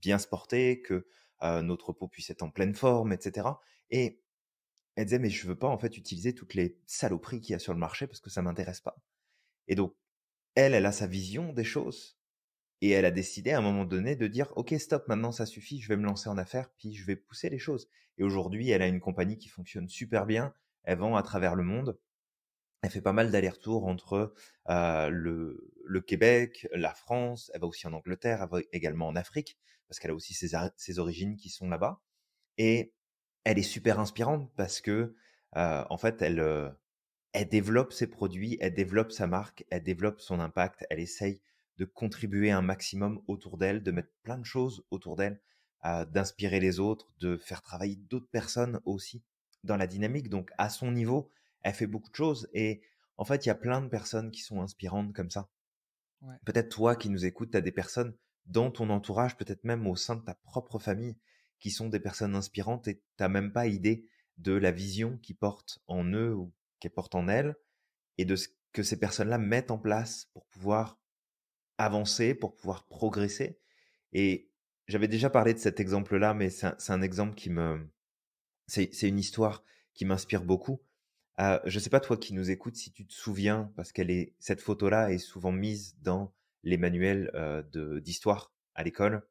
S2: bien se porter, que, notre peau puisse être en pleine forme et cetera et elle disait: «Mais je veux pas en fait utiliser toutes les saloperies qu'il y a sur le marché parce que ça m'intéresse pas» et donc elle a sa vision des choses et elle a décidé à un moment donné de dire: «OK, stop, maintenant ça suffit, je vais me lancer en affaires, puis je vais pousser les choses» et aujourd'hui, elle a une compagnie qui fonctionne super bien, elle vend à travers le monde Elle fait pas mal d'allers-retours entre le Québec, la France. Elle va aussi en Angleterre, elle va également en Afrique, parce qu'elle a aussi ses origines qui sont là-bas. Et elle est super inspirante parce que, en fait, elle développe ses produits, elle développe sa marque, elle développe son impact, elle essaye de contribuer un maximum autour d'elle, de mettre plein de choses autour d'elle, d'inspirer les autres, de faire travailler d'autres personnes aussi dans la dynamique. Donc, à son niveau, elle fait beaucoup de choses et en fait, il y a plein de personnes qui sont inspirantes comme ça.
S1: Ouais.
S2: Peut-être toi qui nous écoutes, tu as des personnes dans ton entourage, peut-être même au sein de ta propre famille, qui sont des personnes inspirantes et tu n'as même pas idée de la vision qu'ils portent en eux ou qu'elles portent en elles et de ce que ces personnes-là mettent en place pour pouvoir avancer, pour pouvoir progresser. Et j'avais déjà parlé de cet exemple-là, mais c'est un exemple c'est une histoire qui m'inspire beaucoup. Je sais pas toi qui nous écoutes si tu te souviens, parce cette photo-là est souvent mise dans les manuels d'histoire à l'école.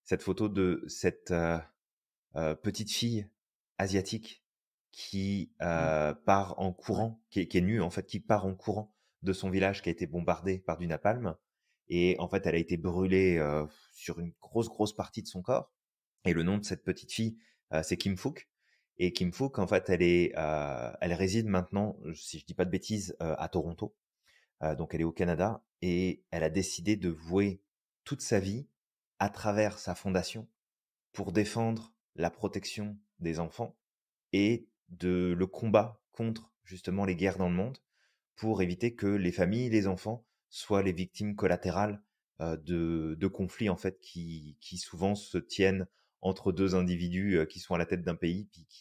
S2: Cette photo de cette petite fille asiatique qui
S1: Mm.
S2: part en
S1: Ouais.
S2: courant, qui est nue en fait, qui part en courant de son village qui a été bombardé par du napalm. Et en fait, elle a été brûlée sur une grosse partie de son corps. Et le nom de cette petite fille, c'est Kim Fook. Et Kim Fook, en fait, elle réside maintenant, si je dis pas de bêtises, à Toronto. Donc, elle est au Canada et elle a décidé de vouer toute sa vie à travers sa fondation pour défendre la protection des enfants et le combat contre justement les guerres dans le monde pour éviter que les familles et les enfants soient les victimes collatérales de conflits en fait qui souvent se tiennent entre deux individus qui sont à la tête d'un pays puis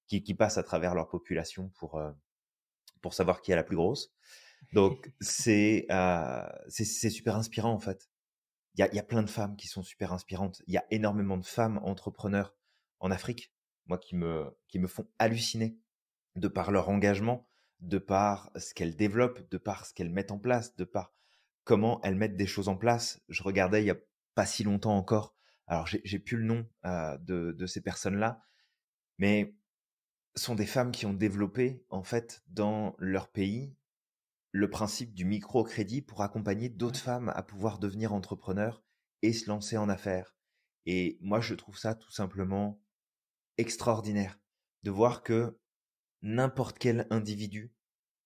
S2: qui passent à travers leur population pour savoir qui est la plus grosse. Donc c'est super inspirant en fait. Il y a plein de femmes qui sont super inspirantes. Il y a énormément de femmes entrepreneurs en Afrique, moi, qui me font halluciner de par leur engagement, de par ce qu'elles développent, de par ce qu'elles mettent en place, de par comment elles mettent des choses en place. Je regardais il y a pas si longtemps encore, alors j'ai plus le nom de ces personnes-là, mais sont des femmes qui ont développé, en fait, dans leur pays, le principe du microcrédit pour accompagner d'autres
S1: Ouais.
S2: femmes à pouvoir devenir entrepreneurs et se lancer en affaires. Et moi, je trouve ça tout simplement extraordinaire de voir que n'importe quel individu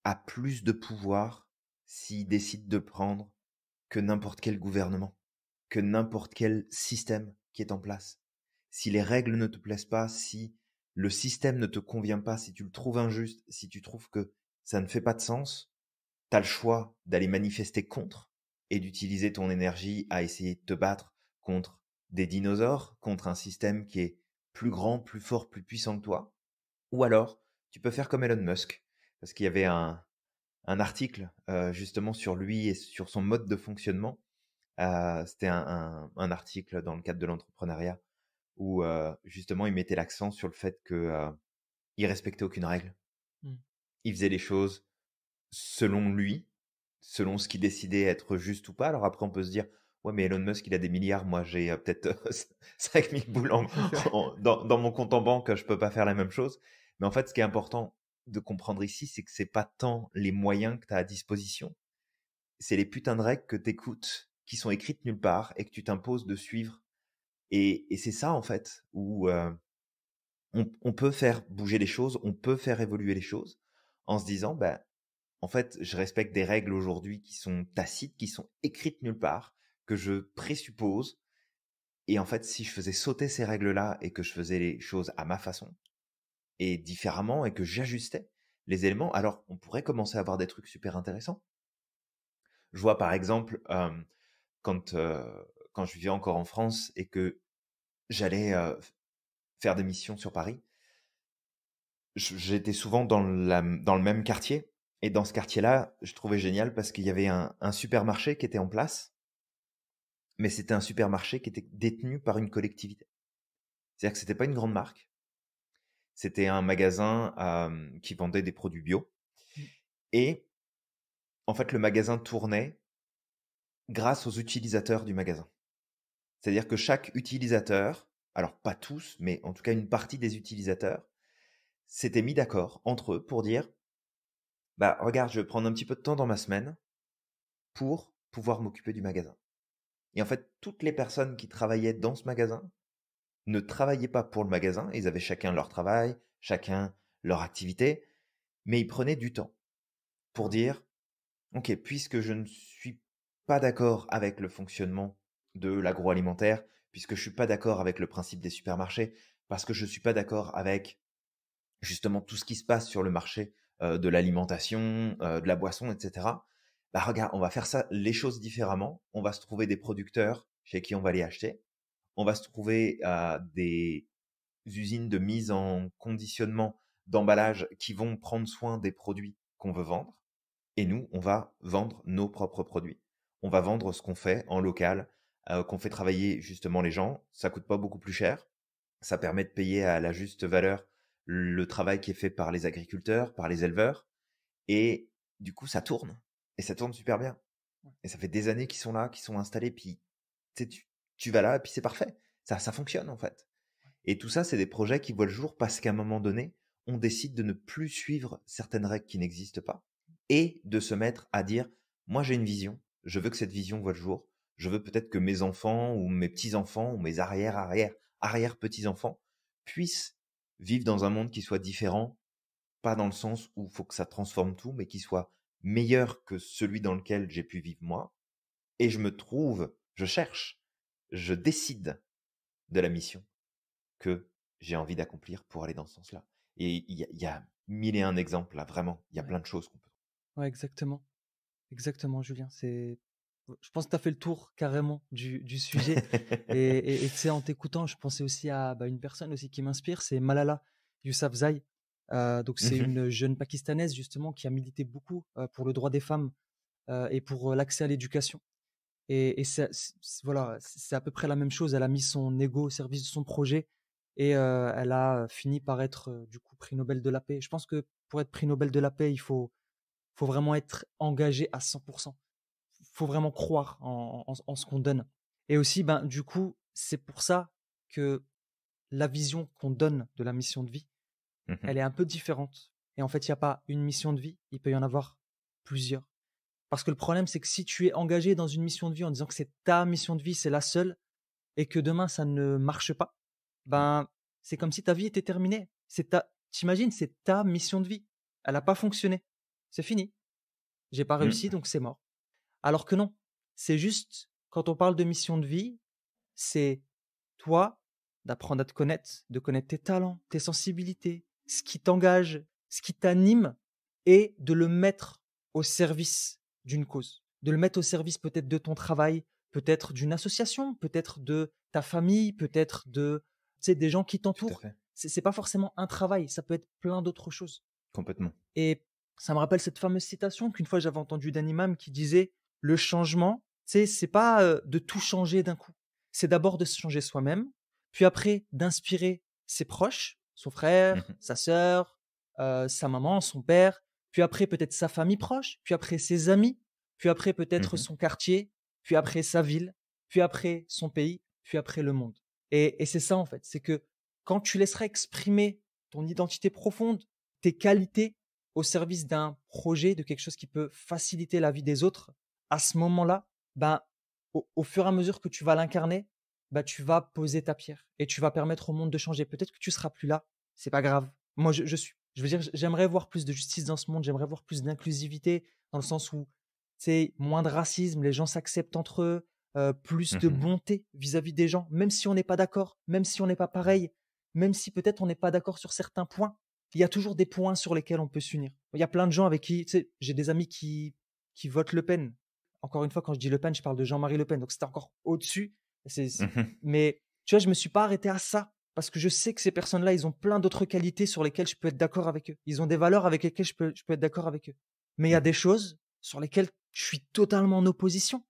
S2: a plus de pouvoir s'il décide de prendre que n'importe quel gouvernement, que n'importe quel système qui est en place. Si les règles ne te plaisent pas, si le système ne te convient pas, si tu le trouves injuste, si tu trouves que ça ne fait pas de sens, tu as le choix d'aller manifester contre et d'utiliser ton énergie à essayer de te battre contre des dinosaures, contre un système qui est plus grand, plus fort, plus puissant que toi. Ou alors, tu peux faire comme Elon Musk, parce qu'il y avait un article justement sur lui et sur son mode de fonctionnement. C'était un article dans le cadre de l'entrepreneuriat où justement il mettait l'accent sur le fait que il respectait aucune règle.
S1: Mm.
S2: Il faisait les choses selon lui, selon ce qu'il décidait être juste ou pas. Alors après, on peut se dire, ouais, mais Elon Musk, il a des milliards. Moi, j'ai peut-être 5000 boules dans mon compte en banque. Je peux pas faire la même chose. Mais en fait, ce qui est important de comprendre ici, c'est que c'est pas tant les moyens que tu as à disposition, c'est les putains de règles que tu écoutes, qui sont écrites nulle part et que tu t'imposes de suivre. Et c'est ça, en fait, où on peut faire bouger les choses, on peut faire évoluer les choses en se disant, bah, en fait, je respecte des règles aujourd'hui qui sont tacites, qui sont écrites nulle part, que je présuppose. Et en fait, si je faisais sauter ces règles-là et que je faisais les choses à ma façon et différemment et que j'ajustais les éléments, alors on pourrait commencer à avoir des trucs super intéressants. Je vois par exemple quand quand je vivais encore en France et que j'allais faire des missions sur Paris, j'étais souvent dans le même quartier. Et dans ce quartier-là, je trouvais génial parce qu'il y avait un supermarché qui était en place, mais c'était un supermarché qui était détenu par une collectivité. C'est-à-dire que c'était pas une grande marque, c'était un magasin qui vendait des produits bio.
S1: Mm.
S2: Et en fait, le magasin tournait grâce aux utilisateurs du magasin. C'est-à-dire que chaque utilisateur, alors pas tous, mais en tout cas une partie des utilisateurs, s'étaient mis d'accord entre eux pour dire bah regarde, je vais prendre un petit peu de temps dans ma semaine pour pouvoir m'occuper du magasin. Et en fait, toutes les personnes qui travaillaient dans ce magasin ne travaillaient pas pour le magasin, ils avaient chacun leur travail, chacun leur activité, mais ils prenaient du temps pour dire, OK, puisque je ne suis pas d'accord avec le fonctionnement de l'agroalimentaire, puisque je suis pas d'accord avec le principe des supermarchés, parce que je suis pas d'accord avec justement tout ce qui se passe sur le marché de l'alimentation, de la boisson, etc. Bah regarde, on va faire ça, les choses différemment. On va se trouver des producteurs chez qui on va les acheter. On va se trouver des usines de mise en conditionnement, d'emballage qui vont prendre soin des produits qu'on veut vendre. Et nous, on va vendre nos propres produits. On va vendre ce qu'on fait en local, qu'on fait travailler justement les gens. Ça coûte pas beaucoup plus cher. Ça permet de payer à la juste valeur le travail qui est fait par les agriculteurs, par les éleveurs. Et du coup, ça tourne. Et ça tourne super bien. Et ça fait des années qu'ils sont là, qu'ils sont installés. Puis tu sais, tu vas là, et puis c'est parfait. Ça fonctionne en fait. Et tout ça, c'est des projets qui voient le jour parce qu'à un moment donné, on décide de ne plus suivre certaines règles qui n'existent pas et de se mettre à dire, moi j'ai une vision, je veux que cette vision voie le jour, je veux peut-être que mes enfants ou mes petits-enfants ou mes arrière-petits-enfants puissent vivre dans un monde qui soit différent, pas dans le sens où il faut que ça transforme tout, mais qui soit meilleur que celui dans lequel j'ai pu vivre moi. Et je cherche, je décide de la mission que j'ai envie d'accomplir pour aller dans ce sens-là. Et il y a mille et un exemples là, vraiment. Il y a
S1: Ouais,
S2: plein de choses qu'on peut.
S1: ouais, exactement. Exactement, Julien. Je pense que tu as fait le tour carrément du sujet. Et tu sais, en t'écoutant, je pensais aussi à une personne aussi qui m'inspire, c'est Malala Yousafzai. Donc, c'est
S2: Mhm,
S1: une jeune Pakistanaise justement qui a milité beaucoup pour le droit des femmes et pour l'accès à l'éducation. Et voilà, c'est à peu près la même chose. Elle a mis son ego au service de son projet et elle a fini par être du coup prix Nobel de la paix. Je pense que pour être prix Nobel de la paix, faut vraiment être engagé à 100%. Faut vraiment croire en ce qu'on donne. Et aussi, du coup, c'est pour ça que la vision qu'on donne de la mission de vie,
S2: mhm.
S1: elle est un peu différente. Et en fait, il n'y a pas une mission de vie, il peut y en avoir plusieurs. Parce que le problème, c'est que si tu es engagé dans une mission de vie en disant que c'est ta mission de vie, c'est la seule, et que demain ça ne marche pas, ben c'est comme si ta vie était terminée. T'imagines, c'est ta mission de vie. Elle n'a pas fonctionné. C'est fini. J'ai pas réussi,
S2: Mm.
S1: donc c'est mort. Alors que non, c'est juste, quand on parle de mission de vie, c'est toi d'apprendre à te connaître, de connaître tes talents, tes sensibilités, ce qui t'engage, ce qui t'anime, et de le mettre au service d'une cause. De le mettre au service peut-être de ton travail, peut-être d'une association, peut-être de ta famille, peut-être de, tu sais, des gens qui
S2: Tout à
S1: t'entourent.
S2: fait.
S1: C'est pas forcément un travail, ça peut être plein d'autres choses.
S2: Complètement.
S1: Et ça me rappelle cette fameuse citation qu'une fois j'avais entendue d'Animam qui disait: le changement, c'est pas de tout changer d'un coup. C'est d'abord de se changer soi-même, puis après d'inspirer ses proches, son frère,
S2: Mhm,
S1: sa sœur, sa maman, son père, puis après peut-être sa famille proche, puis après ses amis, puis après peut-être
S2: mhm,
S1: son quartier, puis après sa ville, puis après son pays, puis après le monde. Et c'est ça en fait, c'est que quand tu laisseras exprimer ton identité profonde, tes qualités, au service d'un projet, de quelque chose qui peut faciliter la vie des autres, à ce moment-là, au fur et à mesure que tu vas l'incarner, tu vas poser ta pierre et tu vas permettre au monde de changer. Peut-être que tu seras plus là, c'est pas grave. Moi, je veux dire, j'aimerais voir plus de justice dans ce monde, j'aimerais voir plus d'inclusivité dans le sens où c'est moins de racisme, les gens s'acceptent entre eux, plus de
S2: mhm.
S1: bonté vis-à-vis des gens, même si on n'est pas d'accord, même si on n'est pas pareil, même si peut-être on n'est pas d'accord sur certains points, il y a toujours des points sur lesquels on peut s'unir. Il y a plein de gens avec qui, tu sais, j'ai des amis qui votent Le Pen. Encore une fois, quand je dis Le Pen, je parle de Jean-Marie Le Pen, donc c'était encore au-dessus.
S2: Mhm.
S1: Mais tu vois, je me suis pas arrêté à ça parce que je sais que ces personnes-là, ils ont plein d'autres qualités sur lesquelles je peux être d'accord avec eux. Ils ont des valeurs avec lesquelles je peux être d'accord avec eux. Mais il y a des
S2: Mhm.
S1: choses sur lesquelles je suis totalement en opposition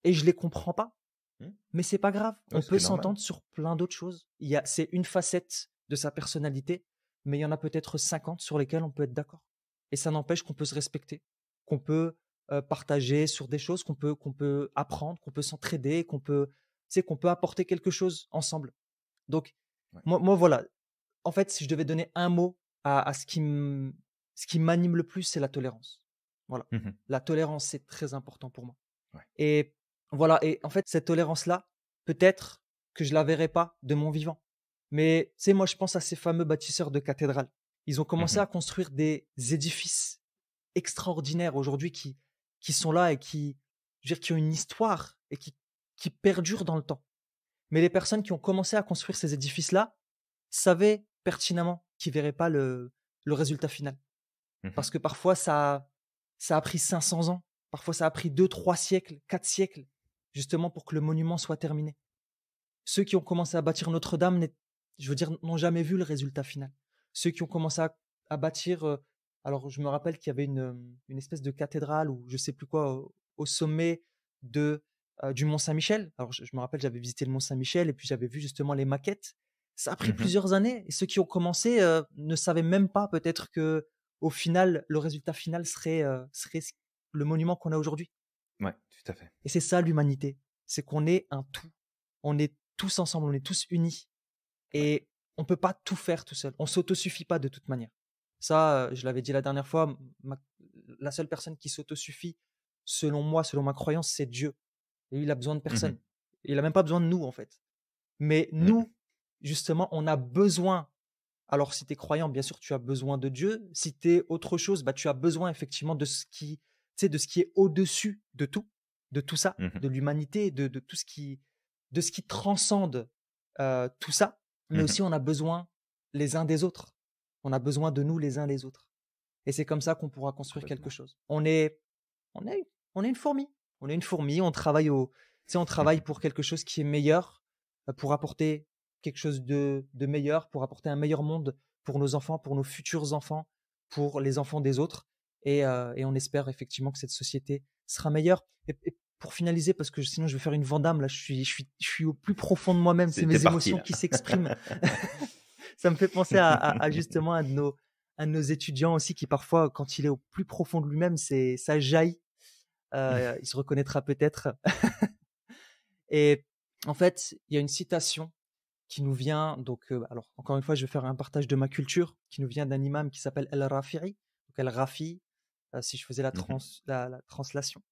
S1: et je les comprends pas.
S2: Mhm.
S1: Mais c'est pas grave,
S2: Ouais,
S1: on
S2: ce qui
S1: peut
S2: est normal.
S1: s'entendre sur plein d'autres choses. C'est une facette de sa personnalité, mais il y en a peut-être 50 sur lesquelles on peut être d'accord. Et ça n'empêche qu'on peut se respecter, qu'on peut partager sur des choses, qu'on peut apprendre, qu'on peut s'entraider, qu'on peut apporter quelque chose ensemble. Donc,
S2: Ouais.
S1: moi, voilà. En fait, si je devais donner un mot à ce ce qui m'anime le plus, c'est la tolérance. Voilà.
S2: Mmh.
S1: La tolérance, c'est très important pour moi.
S2: Ouais.
S1: Et voilà, et en fait, cette tolérance-là, peut-être que je la verrai pas de mon vivant. Mais tu sais, moi, je pense à ces fameux bâtisseurs de cathédrales. Ils ont commencé
S2: Mmh.
S1: à construire des édifices extraordinaires aujourd'hui qui sont là et qui, je veux dire, qui ont une histoire et qui perdurent dans le temps. Mais les personnes qui ont commencé à construire ces édifices-là savaient pertinemment qu'ils verraient pas le résultat final.
S2: Mmh.
S1: Parce que parfois, ça a pris 500 ans. Parfois, ça a pris 2, 3 siècles, 4 siècles, justement pour que le monument soit terminé. Ceux qui ont commencé à bâtir Notre-Dame, je veux dire, n'ont jamais vu le résultat final. Ceux qui ont commencé à bâtir, alors je me rappelle qu'il y avait une espèce de cathédrale ou je sais plus quoi au sommet du Mont Saint-Michel. Alors je me rappelle, j'avais visité le Mont Saint-Michel et puis j'avais vu justement les maquettes. Ça a pris
S2: Mmh.
S1: plusieurs années et ceux qui ont commencé ne savaient même pas peut-être que au final, le résultat final serait le monument qu'on a aujourd'hui.
S2: Ouais, tout à fait.
S1: Et c'est ça l'humanité, c'est qu'on est un tout. On est tous ensemble, on est tous unis.
S2: Ouais.
S1: Et on peut pas tout faire tout seul. On s'autosuffit pas de toute manière. Ça, je l'avais dit la dernière fois, la seule personne qui s'autosuffit, selon moi, selon ma croyance, c'est Dieu. Et il a besoin de
S2: Mmh.
S1: personne. Il a même pas besoin de nous, en fait. Mais
S2: Mmh.
S1: nous, justement, on a besoin. Alors, si tu es croyant, bien sûr, tu as besoin de Dieu. Si tu es autre chose, bah, tu as besoin effectivement de ce qui est au-dessus de tout ça,
S2: Mmh.
S1: de l'humanité, de de ce qui transcende tout ça. Mais
S2: Mmh.
S1: aussi, on a besoin les uns des autres. On a besoin de nous les uns les autres. Et c'est comme ça qu'on pourra construire quelque
S2: Complètement.
S1: chose. On est, on est une fourmi. On est une fourmi. Tu sais, on travaille
S2: Mmh.
S1: pour quelque chose qui est meilleur, pour apporter quelque chose de meilleur, pour apporter un meilleur monde pour nos enfants, pour nos futurs enfants, pour les enfants des autres. Et on espère effectivement que cette société sera meilleure. Et pour finaliser, parce que sinon je vais faire une Vandame, là, je suis au plus profond de moi-même, c'est
S2: Tu
S1: mes
S2: parti
S1: émotions
S2: là.
S1: qui s'expriment. Ça me fait penser à justement un de nos étudiants aussi qui parfois, quand il est au plus profond de lui-même, ça jaillit. Il se reconnaîtra peut-être. Et en fait, il y a une citation qui nous vient, donc, alors encore une fois, je vais faire un partage de ma culture, qui nous vient d'un imam qui s'appelle El-Rafi'i, donc El-Rafi, si je faisais
S2: Mmh.
S1: la translation,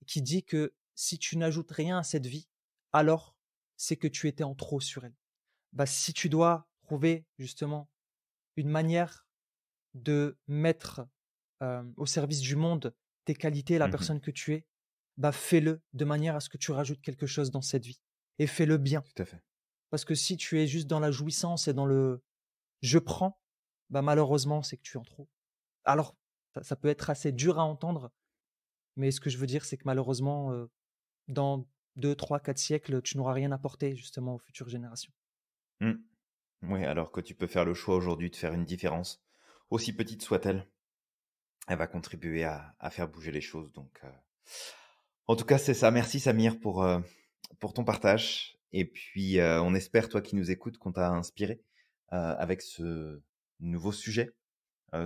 S1: qui dit que si tu n'ajoutes rien à cette vie, alors c'est que tu étais en trop sur elle. Bah, si tu dois trouver justement une manière de mettre au service du monde tes qualités, la
S2: Mmh.
S1: personne que tu es, bah fais-le de manière à ce que tu rajoutes quelque chose dans cette vie. Et fais-le bien.
S2: Tout à fait.
S1: Parce que si tu es juste dans la jouissance et dans le je prends, bah malheureusement, c'est que tu es en trop. Alors, ça peut être assez dur à entendre, mais ce que je veux dire, c'est que malheureusement, dans 2, 3, 4 siècles, tu n'auras rien apporté justement aux futures générations.
S2: Mmh. Ouais, alors que tu peux faire le choix aujourd'hui de faire une différence, aussi petite soit-elle, elle va contribuer à faire bouger les choses. Donc, en tout cas, c'est ça. Merci Samir pour ton partage. Et puis, on espère, toi qui nous écoutes, qu'on t'a inspiré avec ce nouveau sujet,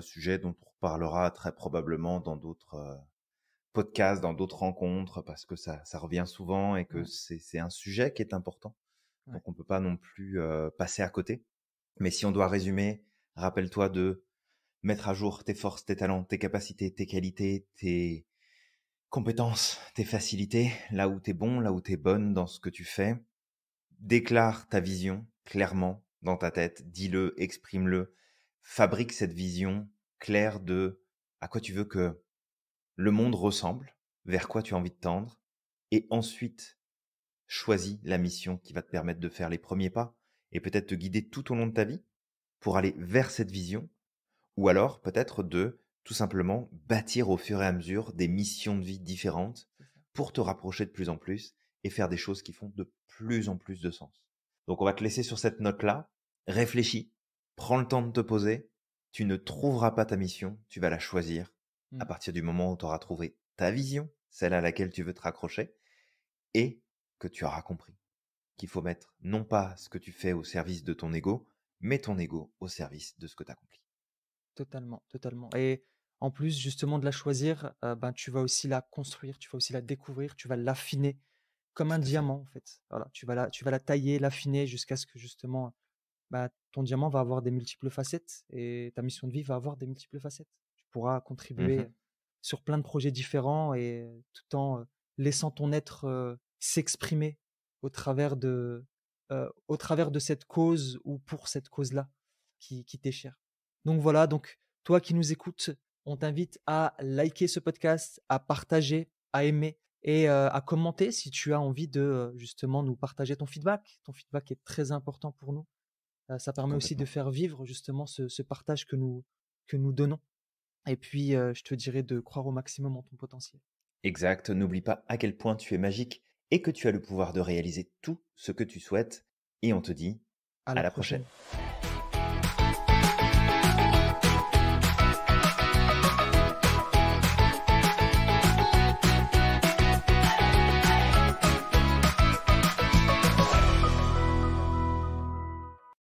S2: sujet dont on reparlera très probablement dans d'autres podcasts, dans d'autres rencontres, parce que ça revient souvent et que
S1: Ouais,
S2: c'est un sujet qui est important.
S1: ouais.
S2: Donc, on peut pas non plus passer à côté. Mais si on doit résumer, rappelle-toi de mettre à jour tes forces, tes talents, tes capacités, tes qualités, tes compétences, tes facilités, là où t'es bon, là où t'es bonne dans ce que tu fais. Déclare ta vision clairement dans ta tête, dis-le, exprime-le, fabrique cette vision claire de à quoi tu veux que le monde ressemble, vers quoi tu as envie de tendre, et ensuite choisis la mission qui va te permettre de faire les premiers pas et peut-être te guider tout au long de ta vie pour aller vers cette vision, ou alors peut-être de tout simplement bâtir au fur et à mesure des missions de vie différentes
S1: C'est ça.
S2: pour te rapprocher de plus en plus et faire des choses qui font de plus en plus de sens. Donc on va te laisser sur cette note-là. Réfléchis, prends le temps de te poser. Tu ne trouveras pas ta mission, tu vas la choisir à
S1: Mm.
S2: partir du moment où tu auras trouvé ta vision, celle à laquelle tu veux te raccrocher, et que tu auras compris qu'il faut mettre non pas ce que tu fais au service de ton ego, mais ton ego au service de ce que tu accomplis.
S1: Totalement, totalement. Et en plus, justement, de la choisir, ben, tu vas aussi la construire, tu vas aussi la découvrir, tu vas l'affiner comme un
S2: Tout à fait.
S1: diamant, en fait. Voilà, tu vas la tailler, l'affiner jusqu'à ce que justement, bah, ton diamant va avoir des multiples facettes et ta mission de vie va avoir des multiples facettes. Tu pourras contribuer
S2: Mmh.
S1: sur plein de projets différents et tout en laissant ton être s'exprimer au travers au travers de cette cause ou pour cette cause-là qui t'est chère. Donc voilà, donc toi qui nous écoutes, on t'invite à liker ce podcast, à partager, à aimer et à commenter si tu as envie de justement nous partager ton feedback. Ton feedback est très important pour nous. Ça permet aussi de
S2: Complètement.
S1: faire vivre justement ce partage que nous donnons. Et puis, je te dirais de croire au maximum en ton potentiel.
S2: Exact, n'oublie pas à quel point tu es magique et que tu as le pouvoir de réaliser tout ce que tu souhaites. Et on te dit
S1: À
S2: à
S1: la
S2: la prochaine.
S1: prochaine.